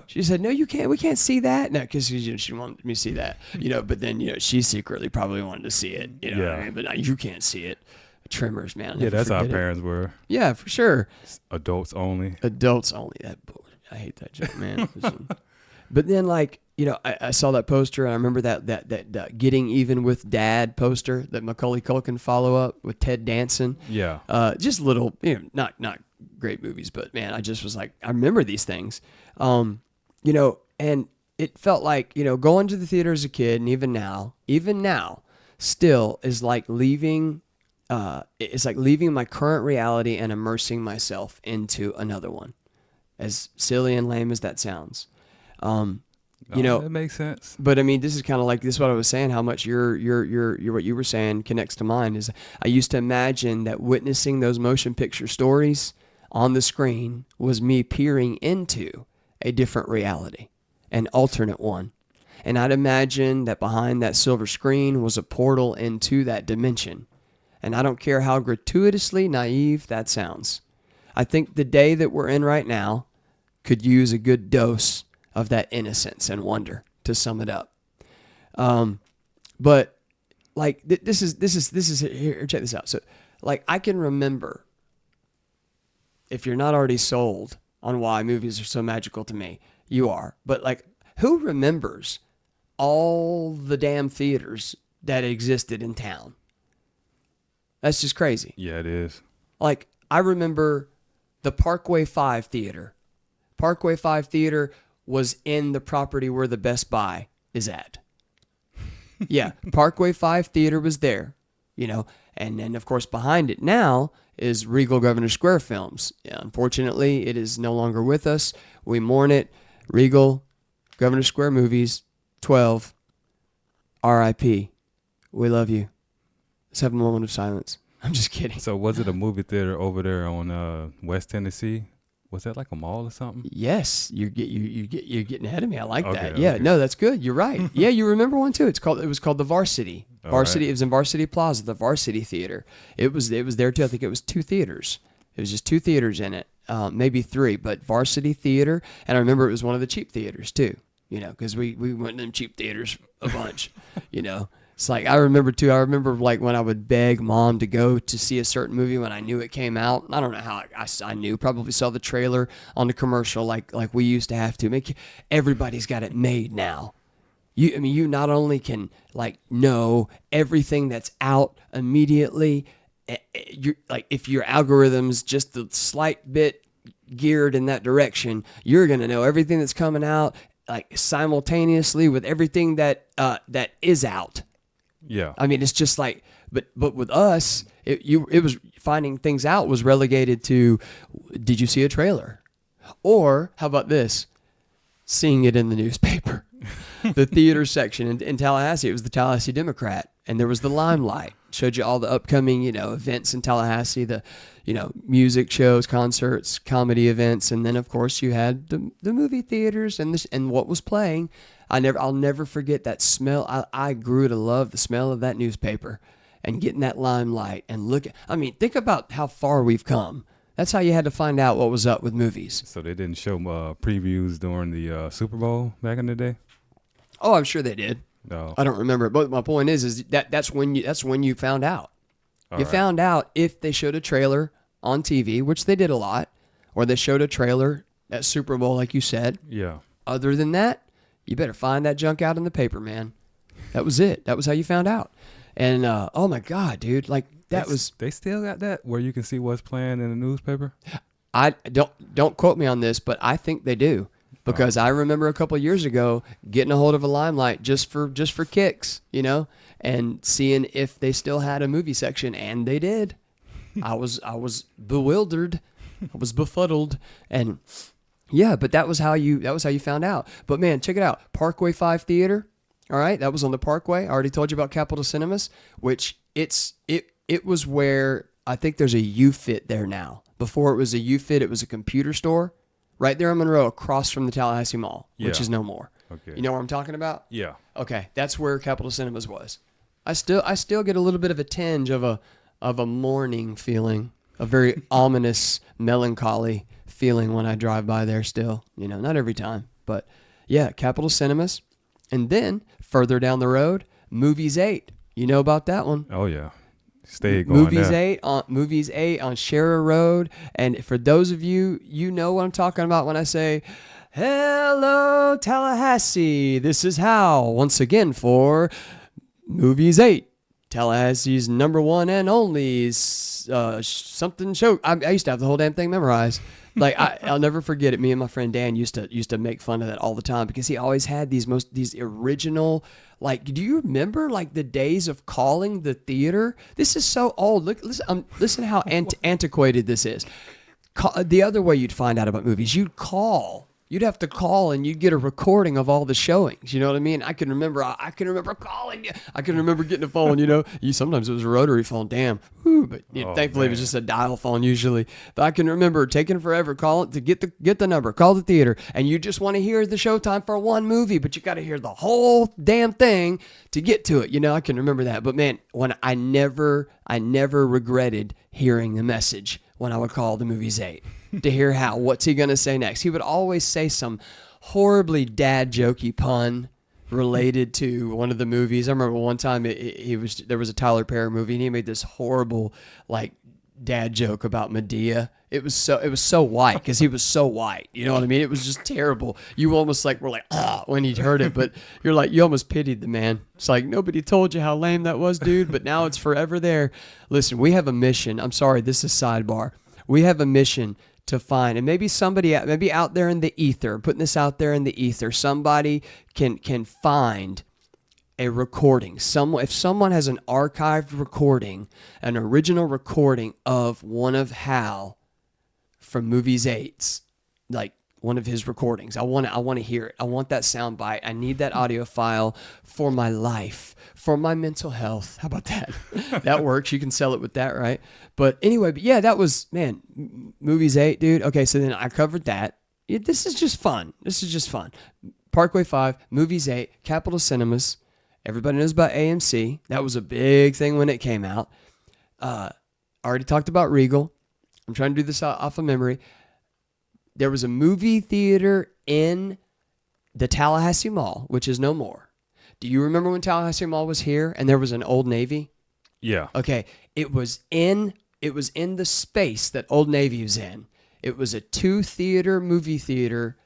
S1: She said, no, you can't. We can't see that. No, because she wanted me to see that. You know, but then, you know, she secretly probably wanted to see it. You know what I mean? But no, you can't see it. Tremors, man.
S2: Yeah, that's how our parents were.
S1: Yeah, for sure.
S2: Adults only.
S1: Adults only. That bullshit. I hate that joke, man. But then, like, you know, I saw that poster, and I remember that Getting Even with Dad poster, that Macaulay Culkin follow-up with Ted Danson.
S2: Yeah.
S1: Just little, you know, not great movies, but man, I just was like, I remember these things. You know, and it felt like, you know, going to the theater as a kid, and even now, still is like leaving, it's like leaving my current reality and immersing myself into another one. As silly and lame as that sounds. You know,
S2: that makes sense.
S1: But I mean, this is kind of like, this is what I was saying, how much your what you were saying connects to mine. Is I used to imagine that witnessing those motion picture stories on the screen was me peering into a different reality, an alternate one. And I'd imagine that behind that silver screen was a portal into that dimension. And I don't care how gratuitously naive that sounds. I think the day that we're in right now could use a good dose of that innocence and wonder, to sum it up. But like, this is here, check this out. So like, I can remember, if you're not already sold on why movies are so magical to me, you are. But like, who remembers all the damn theaters that existed in town? That's just crazy.
S2: Yeah, it is.
S1: Like, I remember the Parkway 5 Theater. Parkway 5 Theater was in the property where the Best Buy is at. Yeah, Parkway 5 Theater was there, you know, and then, of course, behind it now is Regal Governor Square Films. Yeah, unfortunately, it is no longer with us. We mourn it. Regal Governor Square Movies, 12, R.I.P. We love you. Let's have a moment of silence. I'm just kidding.
S2: So was it a movie theater over there on West Tennessee? Was that like a mall or something?
S1: Yes, you're getting ahead of me. I like that.
S2: Okay,
S1: Yeah,
S2: okay.
S1: no, that's good. You're right. Yeah, you remember one too. It was called the Varsity.
S2: All
S1: Varsity.
S2: right.
S1: It was in Varsity Plaza, the Varsity Theater. It was there too. I think it was 2 theaters. It was just 2 theaters in it, maybe 3, but Varsity Theater. And I remember it was one of the cheap theaters too. You know, because we went in them cheap theaters a bunch. You know. It's like, I remember like when I would beg Mom to go to see a certain movie when I knew it came out. I don't know how I knew, probably saw the trailer on the commercial like we used to have to. Everybody's got it made now. You not only can like know everything that's out immediately, you like, if your algorithm's just a slight bit geared in that direction, you're going to know everything that's coming out like simultaneously with everything that is out.
S2: Yeah.
S1: I mean, it's just like, but with us, it was finding things out was relegated to, did you see a trailer? Or how about this? Seeing it in the newspaper. The theater section in Tallahassee, it was the Tallahassee Democrat, and there was the Limelight. Showed you all the upcoming, you know, events in Tallahassee, the, you know, music shows, concerts, comedy events, and then of course you had the movie theaters and what was playing. I'll never forget that smell. I grew to love the smell of that newspaper and getting that Limelight and think about how far we've come. That's how you had to find out what was up with movies.
S2: So they didn't show previews during the Super Bowl back in the day?
S1: Oh, I'm sure they did.
S2: No.
S1: I don't remember. But my point is that's when you found out.
S2: All
S1: you
S2: right.
S1: found out if they showed a trailer on TV, which they did a lot, or they showed a trailer at Super Bowl, like you said.
S2: Yeah.
S1: Other than that, You better find that junk out in the paper, man. That was it. That was how you found out. And oh my God, dude, like
S2: They still got that where you can see what's playing in the newspaper.
S1: I don't quote me on this, but I think they do. Because I remember a couple of years ago getting a hold of a Limelight just for kicks, you know, and seeing if they still had a movie section, and they did. I was bewildered, I was befuddled, and yeah, but that was how you found out. But man, check it out, Parkway 5 Theater. All right, that was on the Parkway. I already told you about Capitol Cinemas, which it was where I think there's a UFit there now. Before it was a UFit, it was a computer store. Right there in Monroe, across from the Tallahassee Mall, which is no more. Okay. You know what I'm talking about?
S2: Yeah.
S1: Okay, that's where Capitol Cinemas was. I still get a little bit of a tinge of a morning feeling, a very ominous, melancholy feeling when I drive by there still. You know, not every time, but yeah, Capitol Cinemas. And then further down the road, Movies 8. You know about that one?
S2: Oh yeah. Stay going
S1: Movies 8 on Sharer Road. And for those of you, you know what I'm talking about when I say, hello, Tallahassee. This is Hal once again for Movies 8. Tallahassee's number one and only something show. I used to have the whole damn thing memorized. Like I'll never forget it. Me and my friend Dan used to make fun of that all the time because he always had these original. Like, do you remember like the days of calling the theater? This is so old. Listen how antiquated this is. The other way you'd find out about movies, you'd call. You'd have to call and you'd get a recording of all the showings. You know what I mean? I can remember calling. I can remember getting a phone, you know. Sometimes it was a rotary phone, damn. Whew, but thankfully it was just a dial phone usually. But I can remember taking forever calling to get the number, call the theater, and you just want to hear the showtime for one movie, but you got to hear the whole damn thing to get to it. You know, I can remember that. But man, when I never regretted hearing the message when I would call the Movies 8 to hear what's he going to say next. He would always say some horribly dad jokey pun related to one of the movies. I remember one time there was a Tyler Perry movie and he made this horrible like dad joke about Medea. It was so white because he was so white. You know what I mean? It was just terrible. You almost were like when he heard it, but you almost pitied the man. It's like nobody told you how lame that was, dude. But now it's forever there. Listen, we have a mission. I'm sorry, this is sidebar. We have a mission to find, and maybe somebody maybe out there in the ether, putting this out there in the ether, somebody can find a recording. If someone has an archived recording, an original recording of one of Hal from Movies 8's, like one of his recordings. I want to hear it. I want that sound bite. I need that audio file for my life, for my mental health. How about that? That works. You can sell it with that, right? But anyway, yeah, that was, man, Movies 8, dude. Okay, so then I covered that. This is just fun. Parkway 5, Movies 8, Capitol Cinemas. Everybody knows about AMC. That was a big thing when it came out. Already talked about Regal. I'm trying to do this off of memory. There was a movie theater in the Tallahassee Mall, which is no more. Do you remember when Tallahassee Mall was here and there was an Old Navy?
S2: Yeah.
S1: Okay. It was in the space that Old Navy was in. It was a 2-theater movie theater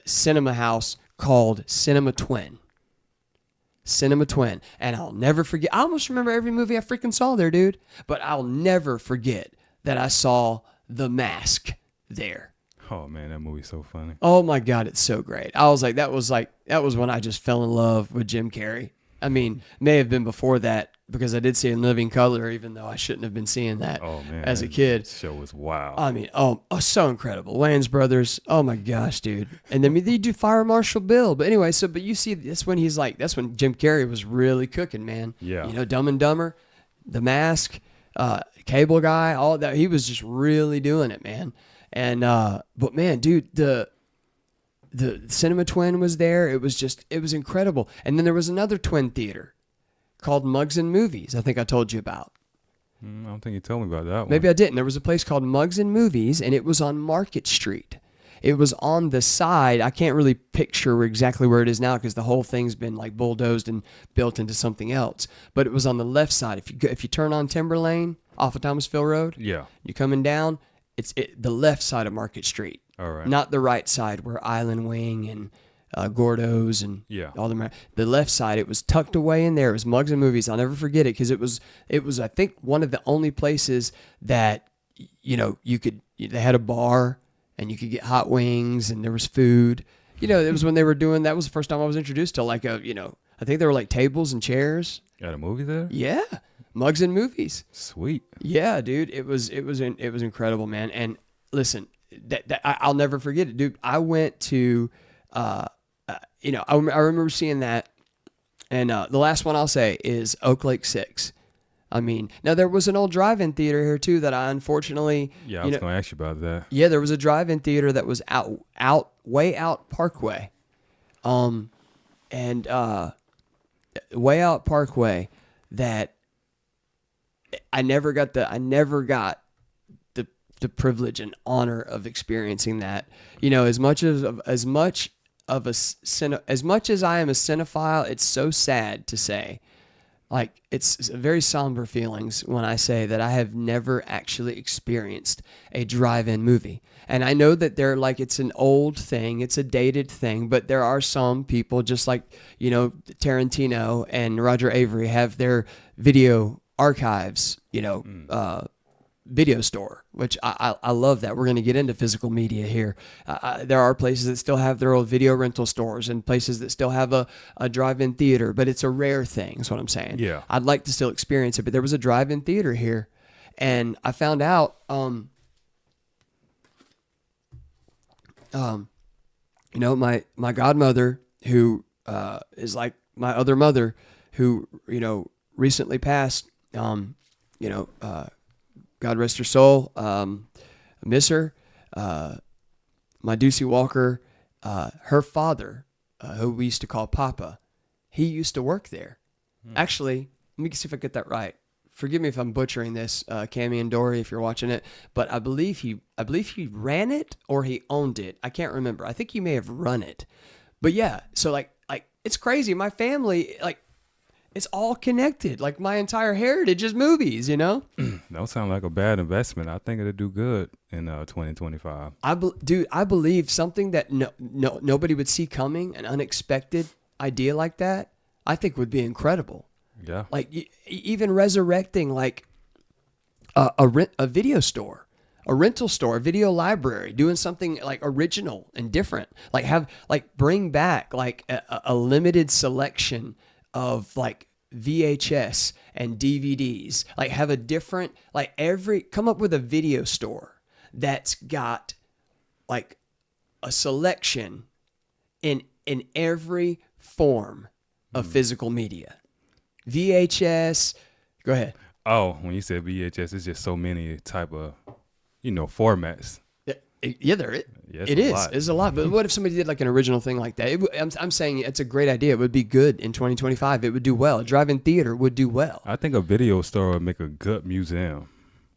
S1: cinema house called Cinema Twin. And I'll never forget. I almost remember every movie I freaking saw there, dude. But I'll never forget that I saw The Mask there.
S2: Oh man, that movie's so funny.
S1: Oh my God, it's so great. I was like, that was when I just fell in love with Jim Carrey. I mean, may have been before that because I did see it in living color, even though I shouldn't have been seeing that as a kid.
S2: That show was wild.
S1: I mean, so incredible. Wayans Brothers. Oh my gosh, dude. And then they do Fire Marshal Bill. But anyway, but you see, that's when Jim Carrey was really cooking, man.
S2: Yeah.
S1: You know, Dumb and Dumber, The Mask, Cable Guy, all that. He was just really doing it, man. And but man, dude, the Cinema Twin was there. It was incredible. And then there was another twin theater called Muggs and Movies. I think I told you about.
S2: I don't think you told me about that one.
S1: Maybe I didn't. There was a place called Muggs and Movies, and it was on Market Street. It was on the side. I can't really picture exactly where it is now because the whole thing's been like bulldozed and built into something else. But it was on the left side. If you turn on Timber Lane off of Thomasville Road,
S2: yeah,
S1: you're coming down. It's the left side of Market Street.
S2: All right.
S1: Not the right side where Island Wing and Gordo's and
S2: Yeah.
S1: all them. The left side, it was tucked away in there. It was Mugs and Movies. I'll never forget it because it was I think one of the only places that they had a bar and you could get hot wings and there was food. It was when they were doing that was the first time I was introduced to like I think there were like tables and chairs.
S2: Got a movie there?
S1: Yeah. Mugs and Movies.
S2: Sweet.
S1: Yeah, dude. It was incredible, man. And listen, I'll never forget it, dude. I went to, I remember seeing that. And the last one I'll say is Oak Lake 6. I mean, now there was an old drive-in theater here too that I unfortunately.
S2: Yeah, I was going to ask you about that.
S1: Yeah, there was a drive-in theater that was way out Parkway, way out Parkway that I never got the privilege and honor of experiencing that. As much as I am a cinephile, it's so sad to say. Like, it's very somber feelings when I say that I have never actually experienced a drive-in movie. And I know that it's an old thing, it's a dated thing, but there are some people just like, Tarantino and Roger Avery have their video archives, video store, which I love that. We're going to get into physical media here. There are places that still have their old video rental stores and places that still have a drive-in theater, but it's a rare thing is what I'm saying.
S2: Yeah.
S1: I'd like to still experience it, but there was a drive-in theater here and I found out, my godmother who, is like my other mother who, recently passed, God rest her soul. I miss her. My Deucey Walker, her father, who we used to call Papa, he used to work there. Actually, let me see if I get that right. Forgive me if I'm butchering this, Cammy and Dory, if you're watching it. But I believe he ran it or he owned it. I can't remember. I think he may have run it. But yeah, so like it's crazy. My family, it's all connected. Like my entire heritage is movies,
S2: Don't sound like a bad investment. I think it'll do good in 2025.
S1: Dude, I believe something that nobody would see coming, an unexpected idea like that, I think would be incredible.
S2: Yeah.
S1: Like even resurrecting like a video store, a rental store, a video library, doing something like original and different. Bring back like a limited selection of like VHS and DVDs, like have a different, come up with a video store that's got like a selection in every form of physical media. VHS, go ahead.
S2: Oh, when you said VHS, it's just so many type of, formats.
S1: Yeah, it is. It's a lot. But what if somebody did like an original thing like that? I'm saying it's a great idea. It would be good in 2025. It would do well. A drive-in theater would do well.
S2: I think a video store would make a good museum.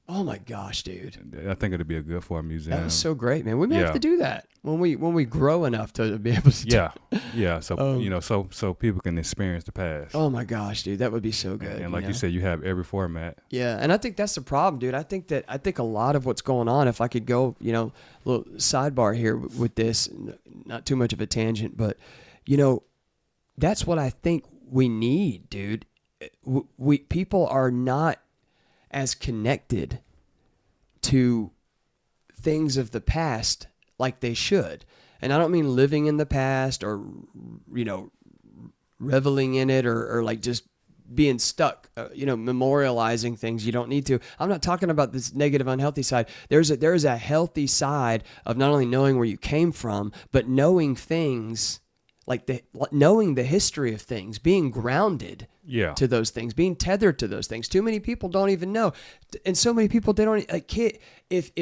S1: Oh my gosh, dude!
S2: I think it'd be a good for a museum.
S1: That was so great, man. We may have to do that when we grow enough to be able to.
S2: Yeah. So so people can experience the past.
S1: Oh my gosh, dude, that would be so good.
S2: And like you said, you have every format.
S1: Yeah, and I think that's the problem, dude. I think a lot of what's going on. If I could go, little sidebar here with this, not too much of a tangent, but that's what I think we need, dude. People are not as connected to things of the past like they should. And I don't mean living in the past or, reveling in it or like just being stuck, memorializing things you don't need to. I'm not talking about this negative, unhealthy side. There's a healthy side of not only knowing where you came from, but knowing things knowing the history of things, being grounded to those things, being tethered to those things. Too many people don't even know. And so many people, they don't, if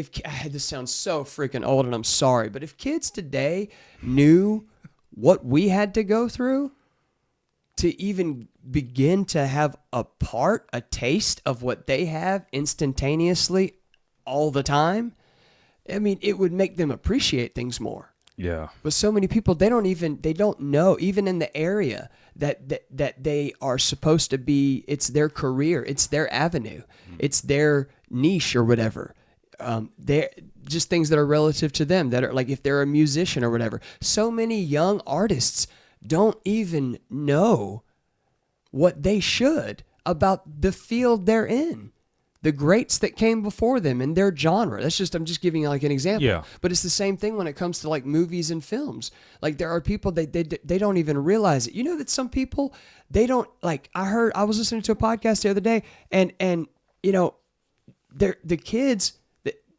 S1: this sounds so freaking old and I'm sorry, but if kids today knew what we had to go through to even begin to have a taste of what they have instantaneously all the time, I mean, it would make them appreciate things more.
S2: Yeah.
S1: But so many people, they don't know, even in the area that they are supposed to be, it's their career, it's their avenue, it's their niche or whatever. just things that are relative to them, that are like if they're a musician or whatever. So many young artists don't even know what they should about the field they're in. The greats that came before them in their genre. I'm just giving you like an example.
S2: Yeah.
S1: But it's the same thing when it comes to like movies and films. Like there are people they don't even realize it. You know that some people, they don't like, I was listening to a podcast the other day and you know, the kids,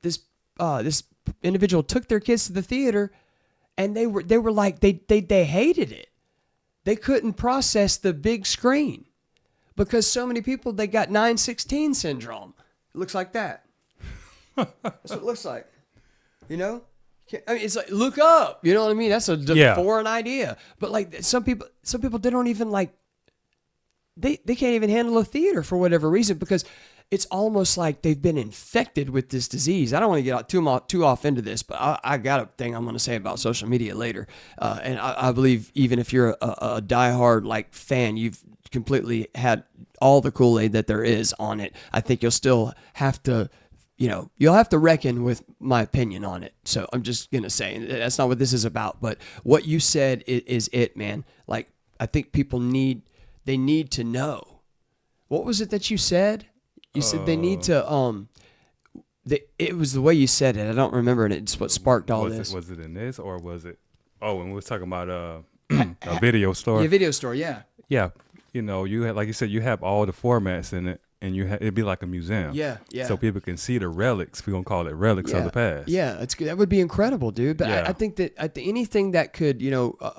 S1: this individual took their kids to the theater and they were like, they hated it. They couldn't process the big screen. Because so many people, they got 9/16 syndrome. It looks like that. That's what it looks like. You know? I mean, it's like, look up. You know what I mean? That's a foreign idea. But like some people, they don't even like, they can't even handle a theater for whatever reason because it's almost like they've been infected with this disease. I don't want to get too off into this, but I got a thing I'm going to say about social media later. And I believe even if you're a diehard like fan, you've completely had all the Kool-Aid that there is on it. I think you'll still have to, you'll have to reckon with my opinion on it. So I'm just going to say that's not what this is about. But what you said is it, man. Like, I think people need to know. What was it that you said? You said they need to, it was the way you said it. I don't remember it. It's what sparked all this.
S2: Was it in this or was it, when we were talking about a video store?
S1: Yeah, video store, yeah.
S2: Yeah. You have, like you said, you have all the formats in it and it'd be like a museum.
S1: Yeah.
S2: So people can see the relics. We're going to call it relics of the past.
S1: Yeah, it's good. That would be incredible, dude. But I think that anything that could,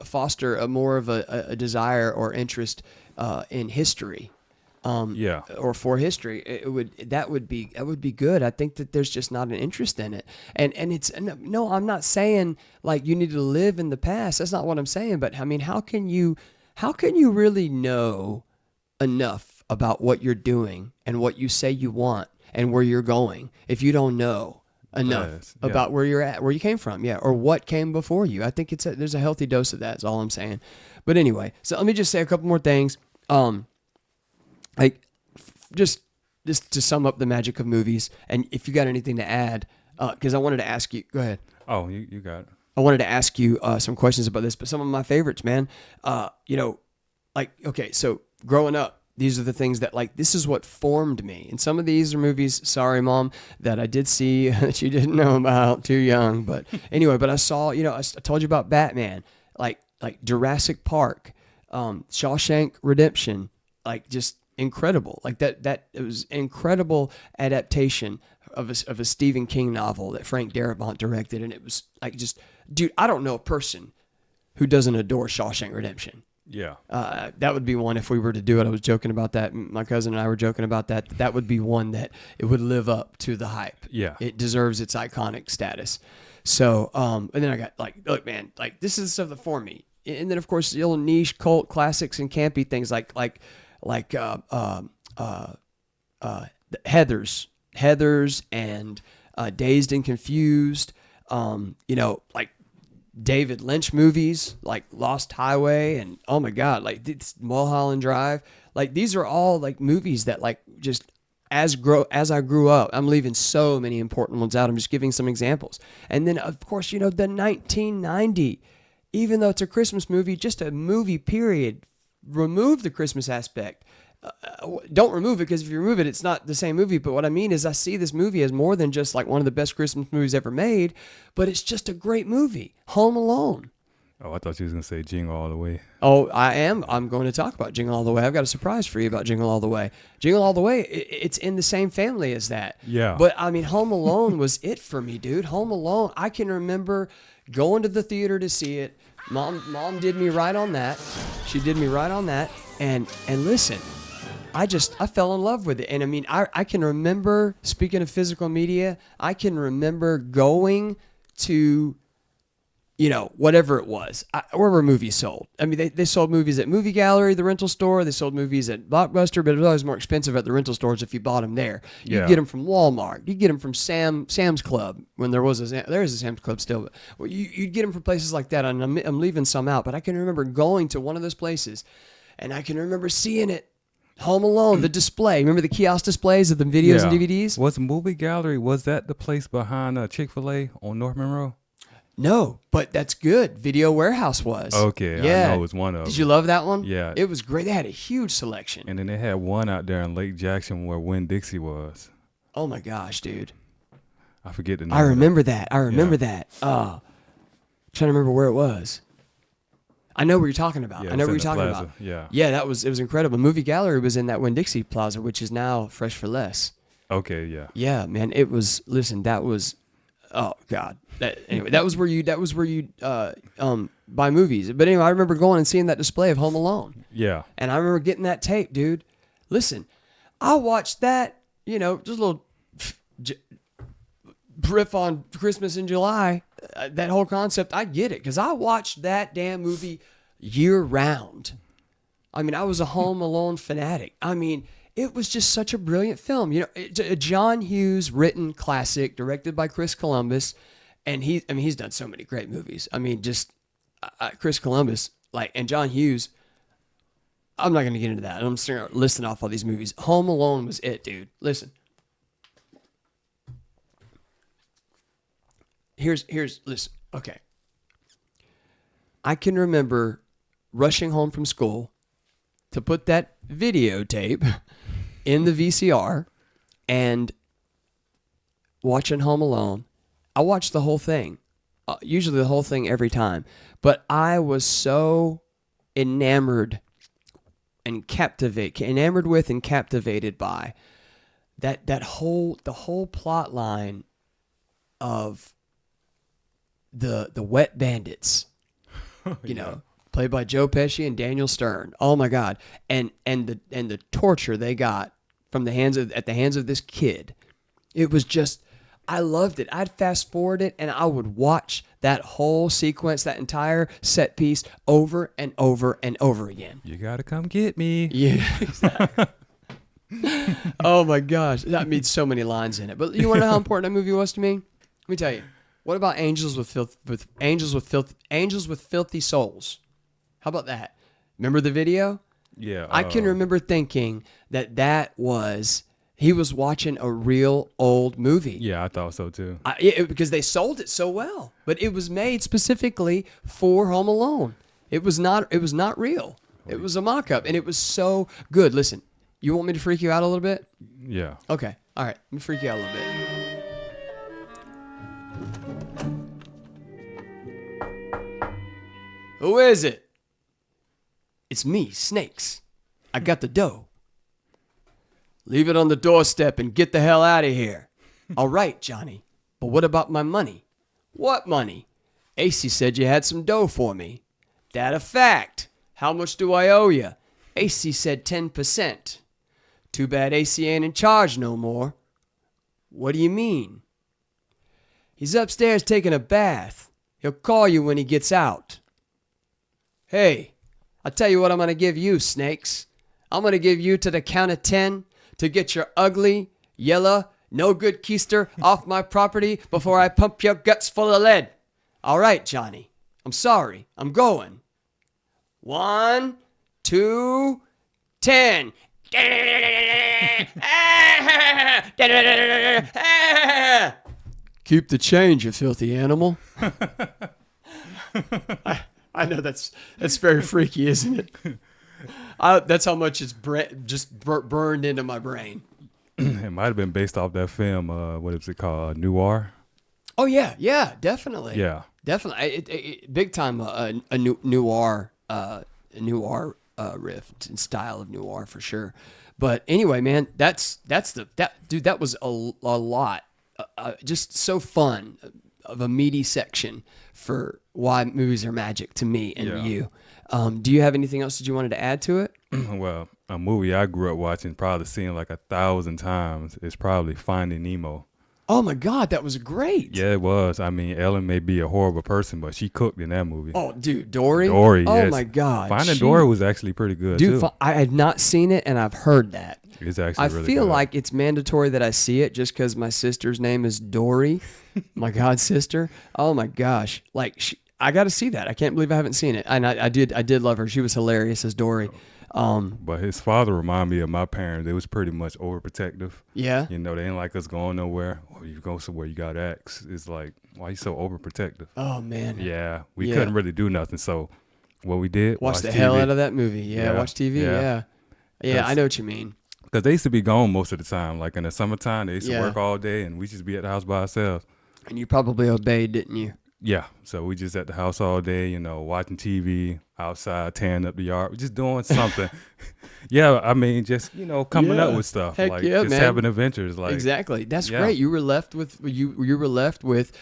S1: foster a more of a desire or interest in history, or for history, that would be good. I think that there's just not an interest in it, and it's no. I'm not saying like you need to live in the past. That's not what I'm saying. But I mean, how can you really know enough about what you're doing and what you say you want and where you're going if you don't know enough about where you're at, where you came from, or what came before you? I think there's a healthy dose of that. That's all I'm saying. But anyway, so let me just say a couple more things. Like, just to sum up the magic of movies, and if you got anything to add, because I wanted to ask you. Go ahead.
S2: Oh, you got it.
S1: I wanted to ask you some questions about this, but some of my favorites, man. Like, okay, so growing up, these are the things that, like, this is what formed me. And some of these are movies, sorry, Mom, that I did see that you didn't know about, too young. But anyway, but I saw, I told you about Batman, like Jurassic Park, Shawshank Redemption, like just incredible. Like that it was incredible adaptation of a Stephen King novel that Frank Darabont directed. And it was like just, dude, I don't know a person who doesn't adore Shawshank Redemption.
S2: Yeah.
S1: That would be one if we were to do it. I was joking about that. My cousin and I were joking about that. That would be one that it would live up to the hype.
S2: Yeah.
S1: It deserves its iconic status. So, and then I got like, look, man, like this is the stuff that formed me. And then of course the little niche cult classics and campy things like Heathers and Dazed and Confused. Like David Lynch movies like Lost Highway and oh my God, like Mulholland Drive. Like these are all like movies that like just as I grew up, I'm leaving so many important ones out. I'm just giving some examples. And then of course, the 1990, even though it's a Christmas movie, just a movie period, remove the Christmas aspect. Don't remove it, because if you remove it, it's not the same movie. But what I mean is I see this movie as more than just like one of the best Christmas movies ever made, but it's just a great movie. Home Alone.
S2: Oh, I thought you was going to say Jingle All the Way.
S1: Oh, I am. I'm going to talk about Jingle All the Way. I've got a surprise for you about Jingle All the Way. Jingle All the Way, it's in the same family as that.
S2: Yeah.
S1: But I mean, Home Alone was it for me, dude. Home Alone, I can remember going to the theater to see it. Mom did me right on that. She did me right on that. And listen, I fell in love with it. And I mean, I can remember, speaking of physical media, I can remember going to, whatever it was, where were movies sold? I mean, they sold movies at Movie Gallery, the rental store. They sold movies at Blockbuster, but it was always more expensive at the rental stores if you bought them there. You get them from Walmart. You get them from Sam's Club when there is a Sam's Club still. But you'd get them from places like that. And I'm leaving some out, but I can remember going to one of those places, and I can remember seeing it Home Alone, the display. Remember the kiosk displays of the videos and DVDs?
S2: Was Movie Gallery, was that the place behind Chick-fil-A on North Monroe?
S1: No, but that's good. Video Warehouse was.
S2: Okay,
S1: yeah.
S2: I know it was one of them.
S1: Did you love that one?
S2: Yeah.
S1: It was great. They had a huge selection.
S2: And then they had one out there in Lake Jackson where Winn-Dixie was.
S1: Oh my gosh, dude.
S2: I forget the name.
S1: I remember that. I remember that. Trying to remember where it was. I know what you're talking about.
S2: Yeah,
S1: I know what you're talking about.
S2: Yeah.
S1: Yeah, it was incredible. Movie Gallery was in that Winn-Dixie Plaza, which is now Fresh for Less.
S2: Okay, yeah.
S1: Yeah, man. It was. Listen, that was. Oh God. Anyway, that was where you buy movies. But anyway, I remember going and seeing that display of Home Alone.
S2: Yeah.
S1: And I remember getting that tape, dude. Listen, I watched that. Just a little riff on Christmas in July. That whole concept, I get it, because I watched that damn movie year round. I mean, I was a Home Alone fanatic. I mean, it was just such a brilliant film. A John Hughes written classic, directed by Chris Columbus, and he's done so many great movies. I mean, just Chris Columbus, and John Hughes. I'm not gonna get into that. I'm just gonna list off all these movies. Home Alone was it, dude. Listen. Here's listen. Okay. I can remember rushing home from school to put that videotape in the VCR and watching Home Alone. I watched the whole thing, usually the whole thing every time, but I was so enamored with and captivated by the whole plot line of the Wet Bandits, played by Joe Pesci and Daniel Stern. Oh my God. And the torture they got at the hands of this kid. It was just, I loved it. I'd fast forward it and I would watch that whole sequence, that entire set piece over and over and over again.
S2: You gotta come get me.
S1: Yeah, exactly. Oh my gosh. That means so many lines in it. But you want to know how important that movie was to me? Let me tell you. What about Angels with Filthy Souls? How about that? Remember the video?
S2: Yeah.
S1: I can remember thinking that was he was watching a real old movie.
S2: Yeah, I thought so too.
S1: Because they sold it so well, but it was made specifically for Home Alone. It was not real. It was a mock-up, and it was so good. Listen, you want me to freak you out a little bit?
S2: Yeah.
S1: Okay. All right. Let me freak you out a little bit. Who is it? It's me, Snakes. I got the dough. Leave it on the doorstep and get the hell out of here. All right, Johnny. But what about my money? What money? AC said you had some dough for me. That a fact. How much do I owe you? AC said 10%. Too bad AC ain't in charge no more. What do you mean? He's upstairs taking a bath. He'll call you when he gets out. Hey, I'll tell you what I'm going to give you, Snakes. I'm going to give you to the count of 10 to get your ugly, yellow, no good keister off my property before I pump your guts full of lead. All right, Johnny. I'm sorry. I'm going. 1, 2, 10. Keep the change, you filthy animal. I know that's very freaky, isn't it? That's how much it's just burned into my brain.
S2: It might have been based off that film. What is it called? Noir.
S1: Oh yeah, definitely.
S2: Yeah,
S1: definitely. Big time a noir riff and style of noir for sure. But anyway, man, that was a lot. Just so fun of a meaty section for why movies are magic to me and you. Do you have anything else that you wanted to add to it?
S2: Well, a movie I grew up watching, probably seeing like 1,000 times, is probably Finding Nemo.
S1: Oh my God, that was great.
S2: Yeah, it was. I mean, Ellen may be a horrible person, but she cooked in that movie.
S1: Oh, dude, Dory?
S2: Dory,
S1: oh
S2: yes.
S1: my God.
S2: Finding Dory was actually pretty good,
S1: dude,
S2: too.
S1: I had not seen it, and I've heard that.
S2: It's actually really good.
S1: I feel like it's mandatory that I see it just because my sister's name is Dory, my god sister. Oh my gosh. I got to see that. I can't believe I haven't seen it. And I did love her. She was hilarious as Dory.
S2: But his father reminded me of my parents. They was pretty much overprotective.
S1: Yeah.
S2: You know, they didn't like us going nowhere. Or you go somewhere, you got X. It's like, why you so overprotective?
S1: Oh, man.
S2: Yeah. We couldn't really do nothing. So what we did,
S1: watch the
S2: TV.
S1: hell out of that movie. Yeah, watch TV. Yeah, I know what you mean.
S2: Because they used to be gone most of the time. Like in the summertime, they used to work all day, and we just be at the house by ourselves.
S1: And you probably obeyed, didn't you?
S2: Yeah. So we just at the house all day, you know, watching TV, outside, tearing up the yard. We're just doing something. Yeah, I mean, just, you know, coming up with stuff.
S1: Heck
S2: like
S1: yeah,
S2: just
S1: man.
S2: having adventures. Like
S1: exactly. That's great. You were left with you were left with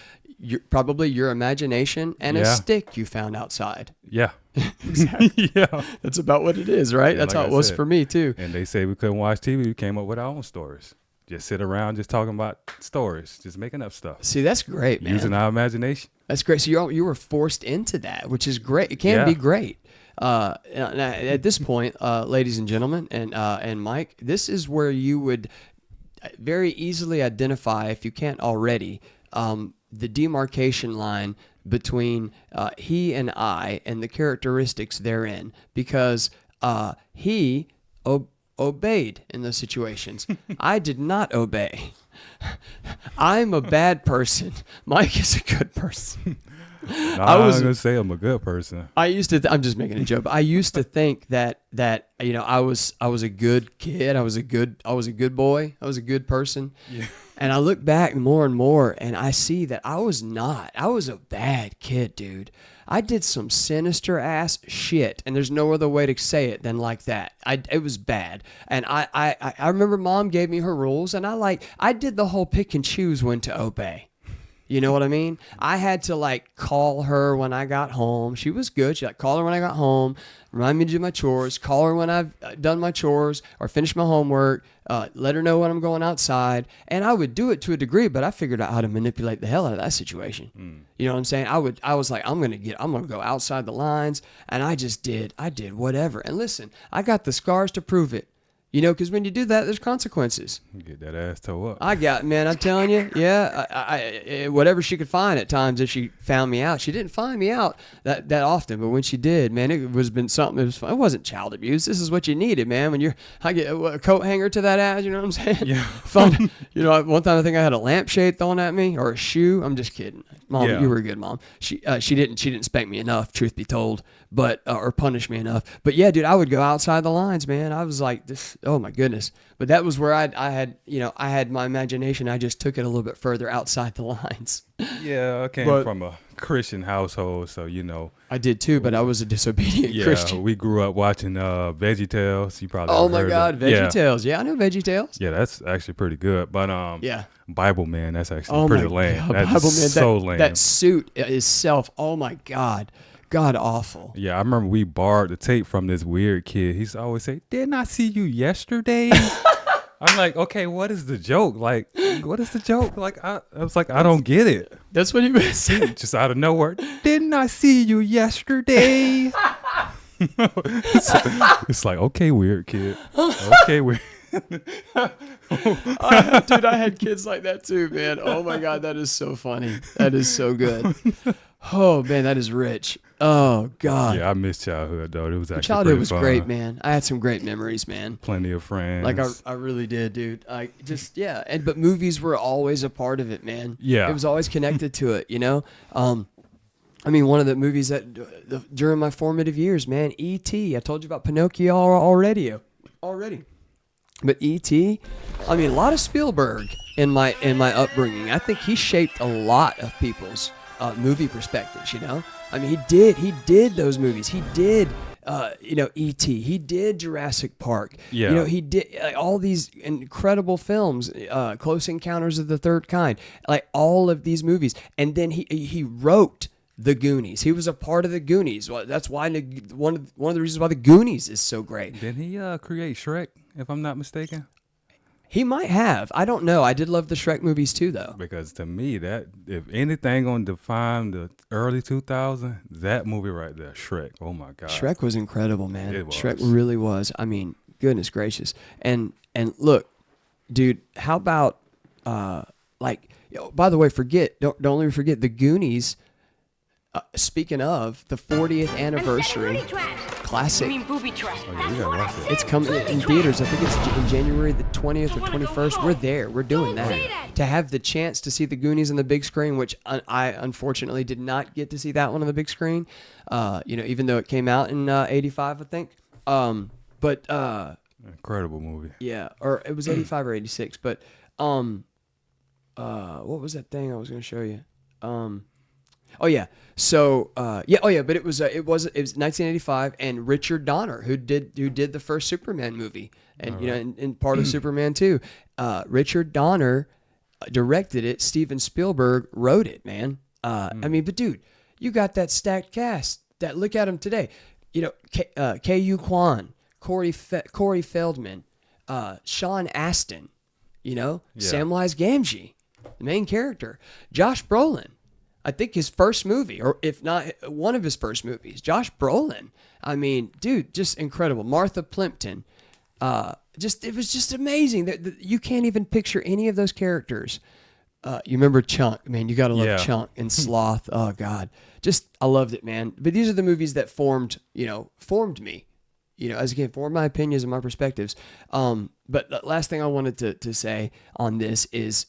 S1: probably your imagination and a stick you found outside.
S2: Yeah.
S1: Exactly.
S2: Yeah.
S1: That's about what it is, right? That's
S2: like
S1: how it was for me too.
S2: And they say we couldn't watch TV. We came up with our own stories. Just sit around, just talking about stories, just making up stuff.
S1: See, that's great, man.
S2: Using our imagination.
S1: That's great. So you were forced into that, which is great. It can be great. At this point, ladies and gentlemen, and Mike, this is where you would very easily identify, if you can't already, the demarcation line between he and I and the characteristics therein, because he obeyed in those situations. I did not obey. I'm a bad person. Mike is a good person.
S2: I was gonna say I'm a good person.
S1: I'm just making a joke. But I used to think that you know I was a good kid. I was a good boy. I was a good person. Yeah. And I look back more and more, and I see that I was not. I was a bad kid, dude. I did some sinister ass shit, and there's no other way to say it than like that. It was bad, and I remember Mom gave me her rules, and I did the whole pick and choose when to obey. You know what I mean? I had to like call her when I got home. She was good. She call her when I got home, remind me to do my chores, call her when I've done my chores or finished my homework, let her know when I'm going outside. And I would do it to a degree, but I figured out how to manipulate the hell out of that situation. You know what I'm saying? I was like, I'm going to go outside the lines. And I did whatever. And listen, I got the scars to prove it. You know, because when you do that, there's consequences.
S2: You get that ass toe up.
S1: Man, I'm telling you, I whatever she could find at times if she found me out. She didn't find me out that often, but when she did, man, it was been something. It wasn't child abuse. This is what you needed, man. When I get a coat hanger to that ass, you know what I'm saying?
S2: Yeah.
S1: Fun. You know, one time I think I had a lampshade thrown at me or a shoe. I'm just kidding. Mom, you were a good mom. She didn't spank me enough, truth be told, but or punish me enough. But yeah, dude, I would go outside the lines, man. I was like this. Oh my goodness. But that was where I had my imagination. I just took it a little bit further outside the lines.
S2: Yeah, I came from a Christian household, so you know.
S1: I did too, but I was a disobedient Christian.
S2: Yeah, we grew up watching VeggieTales. You probably
S1: oh my God, VeggieTales. Yeah, I know VeggieTales.
S2: Yeah, that's actually pretty good. But Bible Man, that's actually pretty lame.
S1: God,
S2: that's
S1: Bible Man,
S2: so lame.
S1: That suit itself. Oh my God. God awful.
S2: Yeah, I remember we borrowed the tape from this weird kid. He used to always say, "Didn't I see you yesterday?" I'm like, okay, what is the joke? Like, what is the joke? Like, I was like, I don't get it.
S1: That's what he was saying.
S2: Just out of nowhere. Didn't I see you yesterday? It's like, okay, weird kid. Okay, weird.
S1: Dude, I had kids like that too, man. Oh my God, that is so funny. That is so good. Oh man, that is rich. Oh God.
S2: Yeah, I miss childhood though. It was actually
S1: childhood was
S2: fun.
S1: great, man. I had some great memories, man.
S2: Plenty of friends.
S1: Like I really did, dude. But movies were always a part of it, man.
S2: Yeah,
S1: it was always connected to it. You know. I mean, one of the movies that during my formative years, man, E.T. I told you about Pinocchio already. But E.T., I mean, a lot of Spielberg in my upbringing. I think he shaped a lot of people's movie perspectives, you know? I mean, he did those movies. He did, E.T. He did Jurassic Park.
S2: Yeah.
S1: You know, he did all these incredible films, Close Encounters of the Third Kind, like all of these movies. And then he wrote the Goonies. He was a part of the Goonies. That's why one of the reasons why the Goonies is so great.
S2: Didn't he create Shrek, if I'm not mistaken?
S1: He might have. I don't know. I did love the Shrek movies too, though.
S2: Because to me, that if anything gonna define the early 2000s, that movie right there, Shrek. Oh my God.
S1: Shrek was incredible, man.
S2: It was.
S1: Shrek really was. I mean, goodness gracious. And look, dude, how about by the way, don't only forget the Goonies. Speaking of the 40th anniversary, classic.
S4: You mean booby trap?
S2: Oh, yeah, we gotta watch it.
S1: It's coming in theaters. I think it's in January the 20th or 21st. We're there. We're doing that. To have the chance to see the Goonies on the big screen, which I unfortunately did not get to see that one on the big screen. Even though it came out in '85, I think.
S2: Incredible movie.
S1: Yeah, or it was '85 or '86. But what was that thing I was going to show you? Oh yeah. So but it was 1985, and Richard Donner, who did the first Superman movie, and and part of Superman 2. Richard Donner directed it. Steven Spielberg wrote it. Man, I mean, but dude, you got that stacked cast. That look at them today. K.U. Kwan, Corey Feldman, Sean Astin, Samwise Gamgee, the main character, Josh Brolin. I think his first movie, or if not one of his first movies, Josh Brolin. I mean, dude, just incredible. Martha Plimpton. It was just amazing. You can't even picture any of those characters. You remember Chunk, man? You gotta love Chunk and Sloth. Oh God, I loved it, man. But these are the movies that formed me. As again, formed my opinions and my perspectives. But the last thing I wanted to say on this is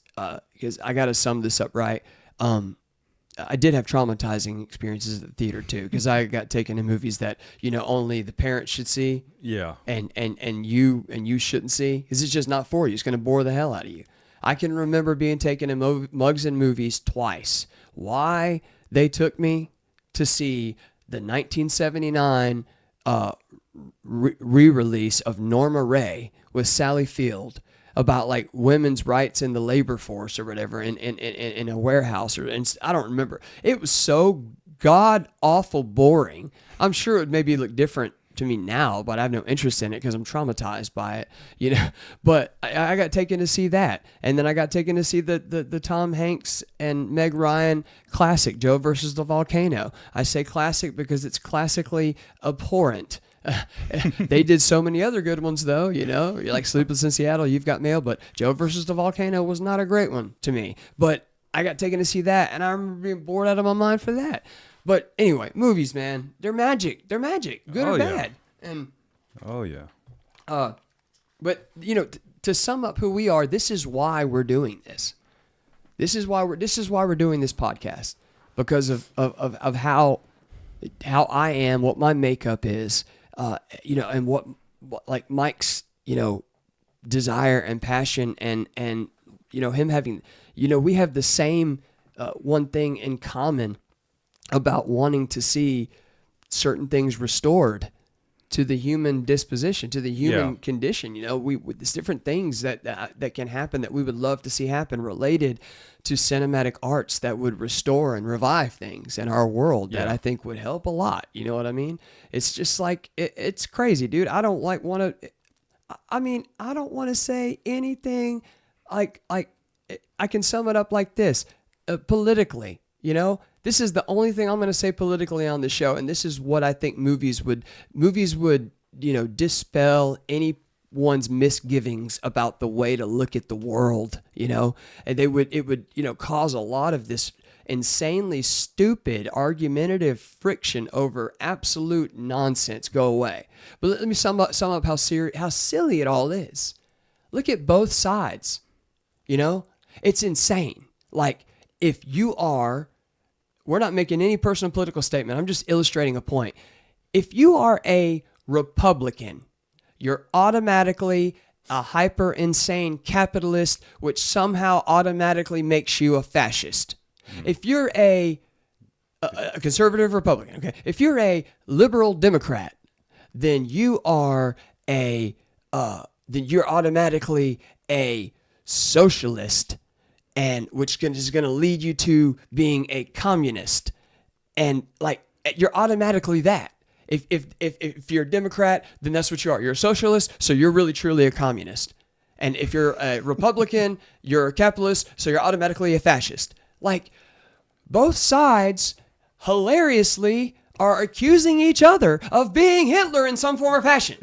S1: because I gotta sum this up right. I did have traumatizing experiences at the theater too, because I got taken to movies that only the parents should see.
S2: Yeah.
S1: And you shouldn't see, because it's just not for you. It's going to bore the hell out of you. I can remember being taken to Mugs and Movies twice. Why they took me to see the 1979 re-release of Norma Ray with Sally Field, about like women's rights in the labor force or whatever in a warehouse, and I don't remember. It was so god awful boring. I'm sure it would maybe look different to me now, but I have no interest in it because I'm traumatized by it, But I got taken to see that, and then I got taken to see the Tom Hanks and Meg Ryan classic, Joe versus the Volcano. I say classic because it's classically abhorrent. They did so many other good ones, though. Like Sleepless in Seattle, You've Got Mail, but Joe versus the Volcano was not a great one to me. But I got taken to see that, and I remember being bored out of my mind for that. But anyway, movies, man, they're magic. They're magic, good or bad. And but to sum up who we are, this is why we're doing this. This is why we're doing this podcast, because of how I am, what my makeup is. And what like Mike's, desire and passion and him having, we have the same one thing in common about wanting to see certain things restored to the human disposition, to the human condition. There's different things that can happen that we would love to see happen related to cinematic arts that would restore and revive things in our world that I think would help a lot. You know what I mean? It's just like, it's crazy, dude. I don't want to say anything like I can sum it up like this, politically, this is the only thing I'm going to say politically on the show. And this is what I think movies would, dispel anyone's misgivings about the way to look at the world, and it would cause a lot of this insanely stupid argumentative friction over absolute nonsense go away. But let me sum up how silly it all is. Look at both sides. It's insane. Like, if you are, we're not making any personal political statement, I'm just illustrating a point. If you are a Republican, you're automatically a hyper insane capitalist, which somehow automatically makes you a fascist. If you're a conservative Republican, okay, if you're a liberal Democrat, then you are then you're automatically a socialist, and which is going to lead you to being a communist, and like you're automatically that. If you're a Democrat, then that's what you are. You're a socialist, so you're really truly a communist. And if you're a Republican, you're a capitalist, so you're automatically a fascist. Like, both sides hilariously are accusing each other of being Hitler in some form or fashion.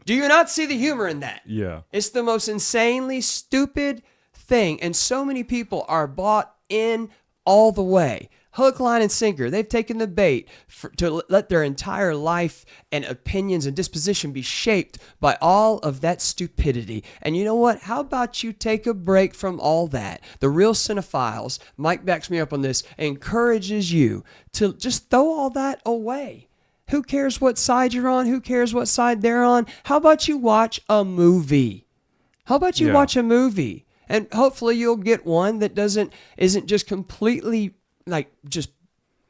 S1: Do you not see the humor in that?
S2: Yeah.
S1: It's the most insanely stupid thing, and so many people are bought in all the way. Hook, line, and sinker. They've taken the bait to let their entire life and opinions and disposition be shaped by all of that stupidity. And you know what? How about you take a break from all that? The real Cine-Files, Mike backs me up on this, encourages you to just throw all that away. Who cares what side you're on? Who cares what side they're on? How about you watch a movie? How about you watch a movie? And hopefully you'll get one that isn't just completely like just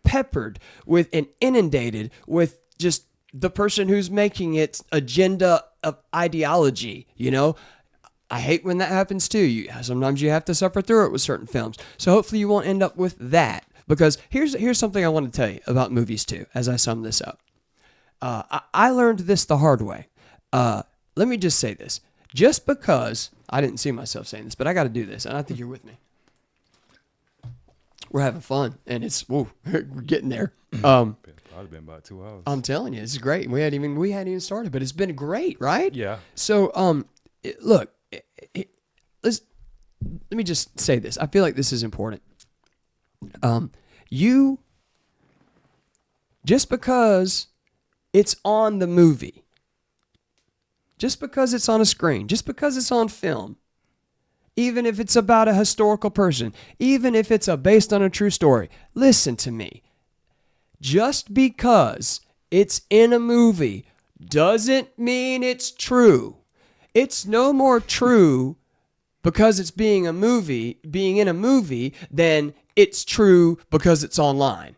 S1: peppered with and inundated with just the person who's making its agenda of ideology, you know? I hate when that happens too. Sometimes you have to suffer through it with certain films. So hopefully you won't end up with that. Because here's something I want to tell you about movies too, as I sum this up. I learned this the hard way. Let me just say this. Just because, I didn't see myself saying this, but I got to do this, and I think you're with me. We're having fun, and we're getting there.
S2: Probably been about 2 hours.
S1: I'm telling you, it's great. We hadn't even started, but it's been great, right?
S2: Yeah.
S1: So, look, let me just say this. I feel like this is important. Just because it's on the movie, just because it's on a screen, just because it's on film, even if it's about a historical person, even if it's based on a true story, listen to me. Just because it's in a movie doesn't mean it's true. It's no more true because it's being in a movie than it's true because it's online.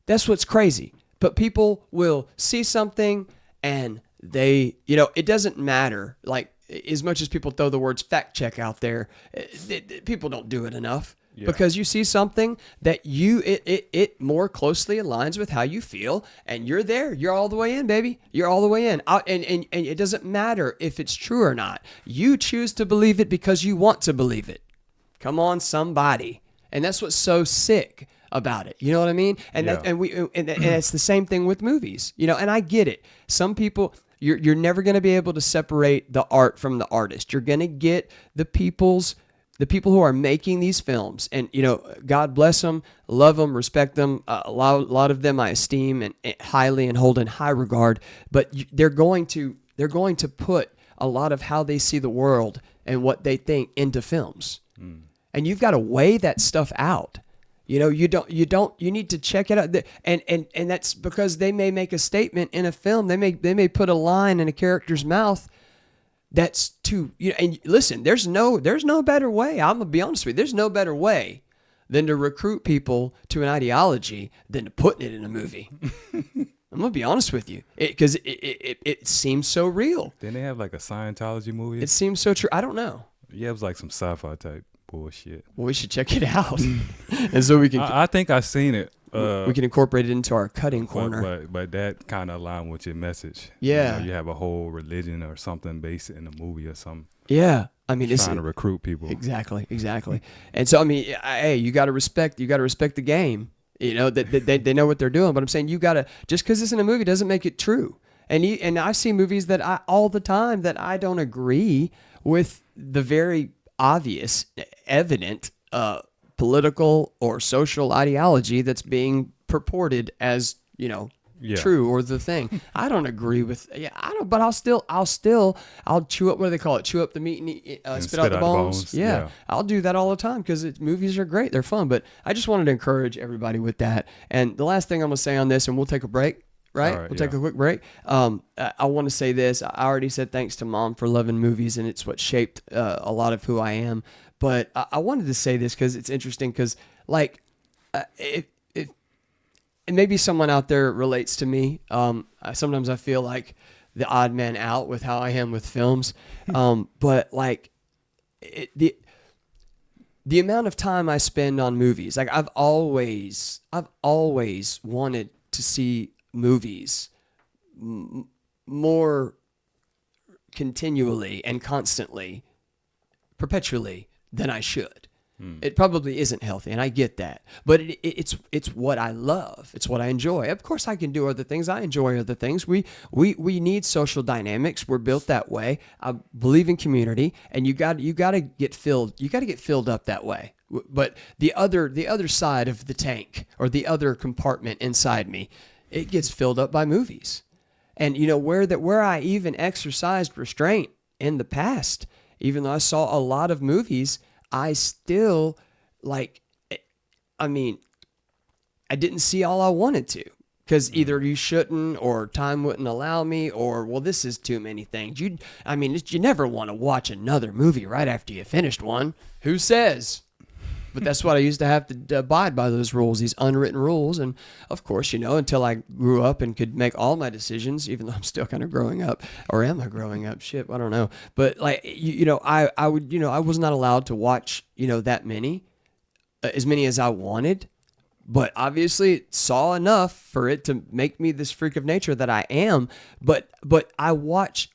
S1: That's what's crazy. But people will see something and it doesn't matter. Like, as much as people throw the words fact check out there, people don't do it enough. Yeah. Because you see something that it more closely aligns with how you feel, and you're there. You're all the way in, baby. You're all the way in. And it doesn't matter if it's true or not. You choose to believe it because you want to believe it. Come on, somebody. And that's what's so sick about it. You know what I mean? And and it's the same thing with movies. You know, and I get it. Some people, you're never going to be able to separate the art from the artist. You're going to get the people who are making these films, and God bless them, love them, respect them. A lot of them I esteem and highly and hold in high regard. But they're going to put a lot of how they see the world and what they think into films, and you've got to weigh that stuff out. You need to check it out. And that's because they may make a statement in a film. They may put a line in a character's mouth that's too, and listen, there's no better way. I'm going to be honest with you. There's no better way than to recruit people to an ideology than to putting it in a movie. I'm going to be honest with you. Because it seems so real.
S2: Didn't they have like a Scientology movie?
S1: It seems so true. I don't know.
S2: Yeah, it was like some sci-fi type bullshit.
S1: Well, we should check it out. And so we can.
S2: I think I've seen it.
S1: We can incorporate it into our cutting corner.
S2: But that kind of aligned with your message.
S1: Yeah.
S2: You have a whole religion or something based in a movie or something.
S1: Yeah. I mean, it's
S2: trying to recruit people.
S1: Exactly. And so, I mean, hey, you got to respect the game. That they know what they're doing. But I'm saying just because it's in a movie doesn't make it true. And I see movies all the time that I don't agree with the very obvious, evident political or social ideology that's being purported as true or the thing. I don't agree with. But I'll chew up. What do they call it? Chew up the meat and spit out the bones. Yeah, I'll do that all the time because movies are great. They're fun. But I just wanted to encourage everybody with that. And the last thing I'm gonna say on this, and we'll take a break. Right? We'll take a quick break. I want to say this. I already said thanks to Mom for loving movies, and it's what shaped a lot of who I am. But I wanted to say this because it's interesting because, like, and maybe someone out there relates to me. Sometimes I feel like the odd man out with how I am with films. But, like, the amount of time I spend on movies, like, I've always wanted to see movies more continually and constantly, perpetually than I should. It probably isn't healthy, and I get that. But it's what I love. It's what I enjoy. Of course, I can do other things. I enjoy other things. We need social dynamics. We're built that way. I believe in community, and you got to get filled. You got to get filled up that way. But the other side of the tank, or the other compartment inside me, it gets filled up by movies. And where I even exercised restraint in the past, even though I saw a lot of movies, I still, I didn't see all I wanted to, because either you shouldn't, or time wouldn't allow me, or, well, this is too many things. You never want to watch another movie right after you finished one. Who says? But that's what I used to have to abide by, those rules, these unwritten rules. And of course, until I grew up and could make all my decisions, even though I'm still kind of growing up, or am I growing up? Shit, I don't know. But I was not allowed to watch, that many, as many as I wanted, but obviously saw enough for it to make me this freak of nature that I am. But I watch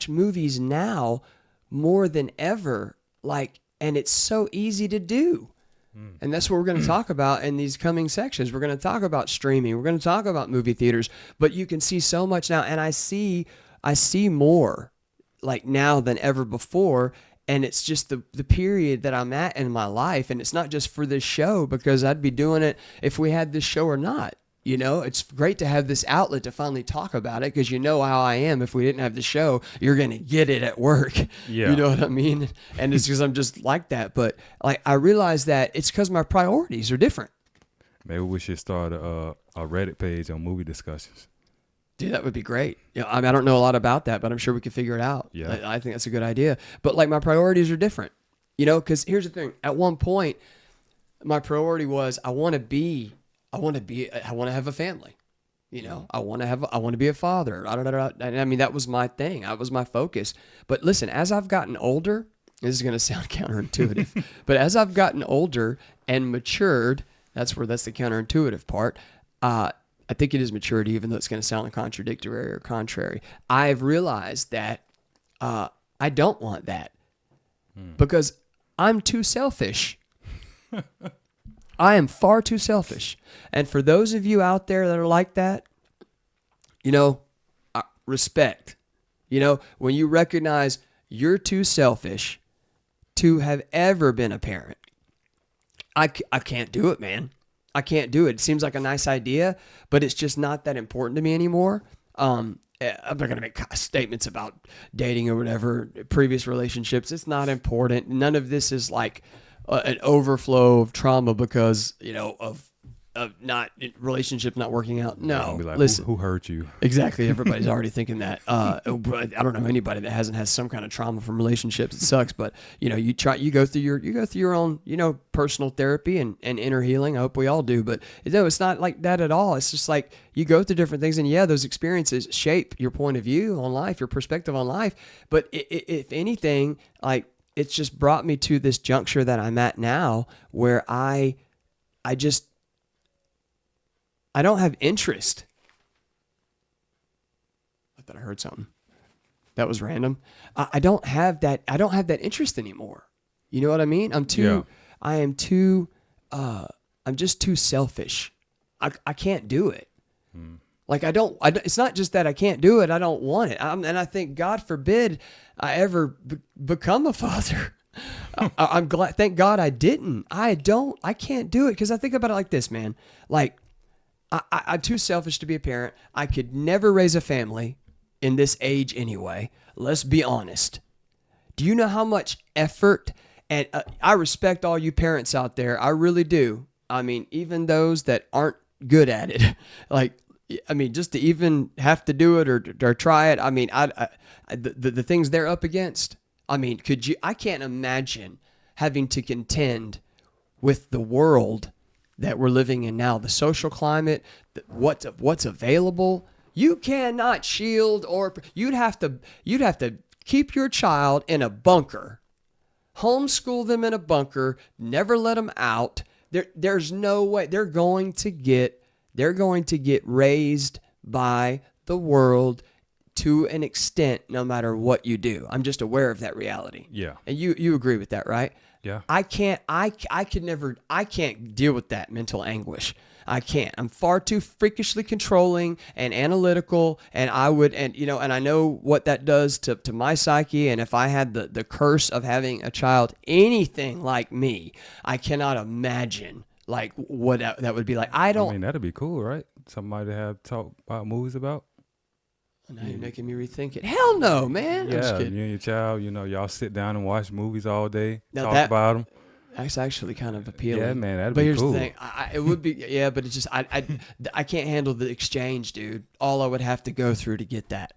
S1: movies now more than ever, and it's so easy to do. And that's what we're going to talk about in these coming sections. We're going to talk about streaming. We're going to talk about movie theaters. But you can see so much now. And I see more now than ever before. And it's just the period that I'm at in my life. And it's not just for this show, because I'd be doing it if we had this show or not. It's great to have this outlet to finally talk about it, because how I am. If we didn't have the show, you're going to get it at work.
S2: Yeah.
S1: You know what I mean? And it's because I'm just like that. But I realize that it's because my priorities are different.
S2: Maybe we should start a Reddit page on movie discussions.
S1: Dude, that would be great. I don't know a lot about that, but I'm sure we could figure it out.
S2: Yeah.
S1: I think that's a good idea. But my priorities are different, because here's the thing. At one point, my priority was I want to have a family. I want to be a father. And that was my thing. That was my focus. But listen, as I've gotten older, this is going to sound counterintuitive, but as I've gotten older and matured, that's the counterintuitive part. I think it is maturity, even though it's going to sound contradictory or contrary. I've realized that I don't want that because I'm too selfish. I am far too selfish. And for those of you out there that are like that, respect. When you recognize you're too selfish to have ever been a parent, I can't do it, man. I can't do it. It seems like a nice idea, but it's just not that important to me anymore. I'm not going to make statements about dating or whatever, previous relationships. It's not important. None of this is like an overflow of trauma because, of not relationships not working out. No,
S2: be like,
S1: listen.
S2: Who hurt you?
S1: Exactly. Everybody's already thinking that. I don't know anybody that hasn't had some kind of trauma from relationships. It sucks, but you go through your own, personal therapy and inner healing. I hope we all do, but no, it's not like that at all. It's just like you go through different things, and those experiences shape your point of view on life, your perspective on life. But if anything, it's just brought me to this juncture that I'm at now, where I don't have interest. I thought I heard something. That was random. I don't have that interest anymore. You know what I mean? I'm just too selfish. I can't do it. It's not just that I can't do it. I don't want it. And I think God forbid I ever become a father. I'm glad. Thank God I didn't. I can't do it. Cause I think about it like this, man. I'm too selfish to be a parent. I could never raise a family in this age anyway. Let's be honest. Do you know how much effort, and I respect all you parents out there. I really do. I mean, even those that aren't good at it, just to even have to do it or try it. I mean, the things they're up against. I mean, I can't imagine having to contend with the world that we're living in now, the social climate, what's available. You cannot shield, or you'd have to keep your child in a bunker, homeschool them in a bunker, never let them out. There's no way they're going to get raised by the world to an extent, no matter what you do. I'm just aware of that reality.
S2: Yeah.
S1: And you agree with that, right?
S2: Yeah.
S1: I can't deal with that mental anguish. I can't. I'm far too freakishly controlling and analytical, and I know what that does to my psyche. And if I had the curse of having a child anything like me, I cannot imagine like what that would be like.
S2: I mean, that'd be cool, right? Somebody to have talk about movies about.
S1: Now you're making me rethink it. Hell no, man.
S2: Yeah,
S1: I'm just kidding.
S2: You and your child, y'all sit down and watch movies all day,
S1: now
S2: talk about them.
S1: That's actually kind of appealing.
S2: Yeah, man, that'd be cool. But
S1: here's the thing. It would be, yeah, but it's just, I can't handle the exchange, dude. All I would have to go through to get that.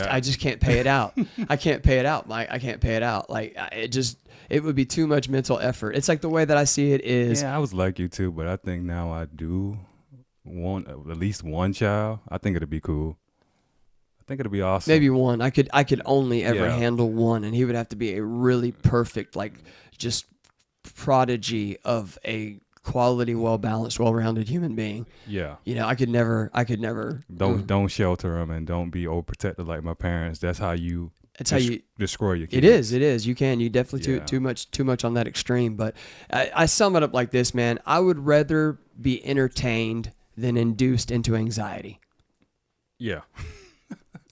S1: I just can't pay it out. I can't pay it out, Mike. I can't pay it out. Like, it would be too much mental effort. It's like the way that I see it is.
S2: Yeah, I was like you too, but I think now I do want at least one child. I think it'd be cool. I think it'd be awesome.
S1: Maybe one. I could only ever handle one, and he would have to be a really perfect, like, just prodigy of a quality, well-balanced, well-rounded human being.
S2: Yeah.
S1: I could never.
S2: Don't shelter him and don't be overprotected like my parents. That's how you.
S1: It's how you
S2: destroy your kids.
S1: It is. You definitely too much on that extreme. But I sum it up like this, man. I would rather be entertained than induced into anxiety.
S2: Yeah.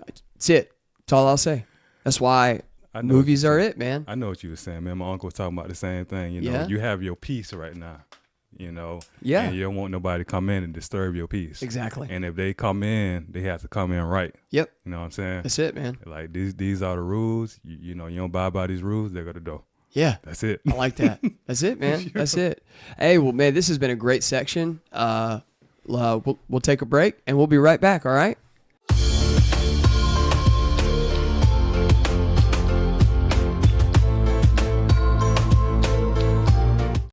S1: That's it. That's all I'll say. That's why movies are it, man.
S2: I know what you were saying, man. My uncle was talking about the same thing. You have your peace right now.
S1: Yeah.
S2: And you don't want nobody to come in and disturb your peace.
S1: Exactly.
S2: And if they come in, they have to come in right.
S1: Yep.
S2: You know what I'm saying?
S1: That's it, man.
S2: Like these are the rules. You don't abide by these rules, they're gonna go.
S1: Yeah.
S2: That's it.
S1: I like that. That's it, man. Sure. That's it. Hey, well, man, this has been a great section. We'll take a break and we'll be right back. All right.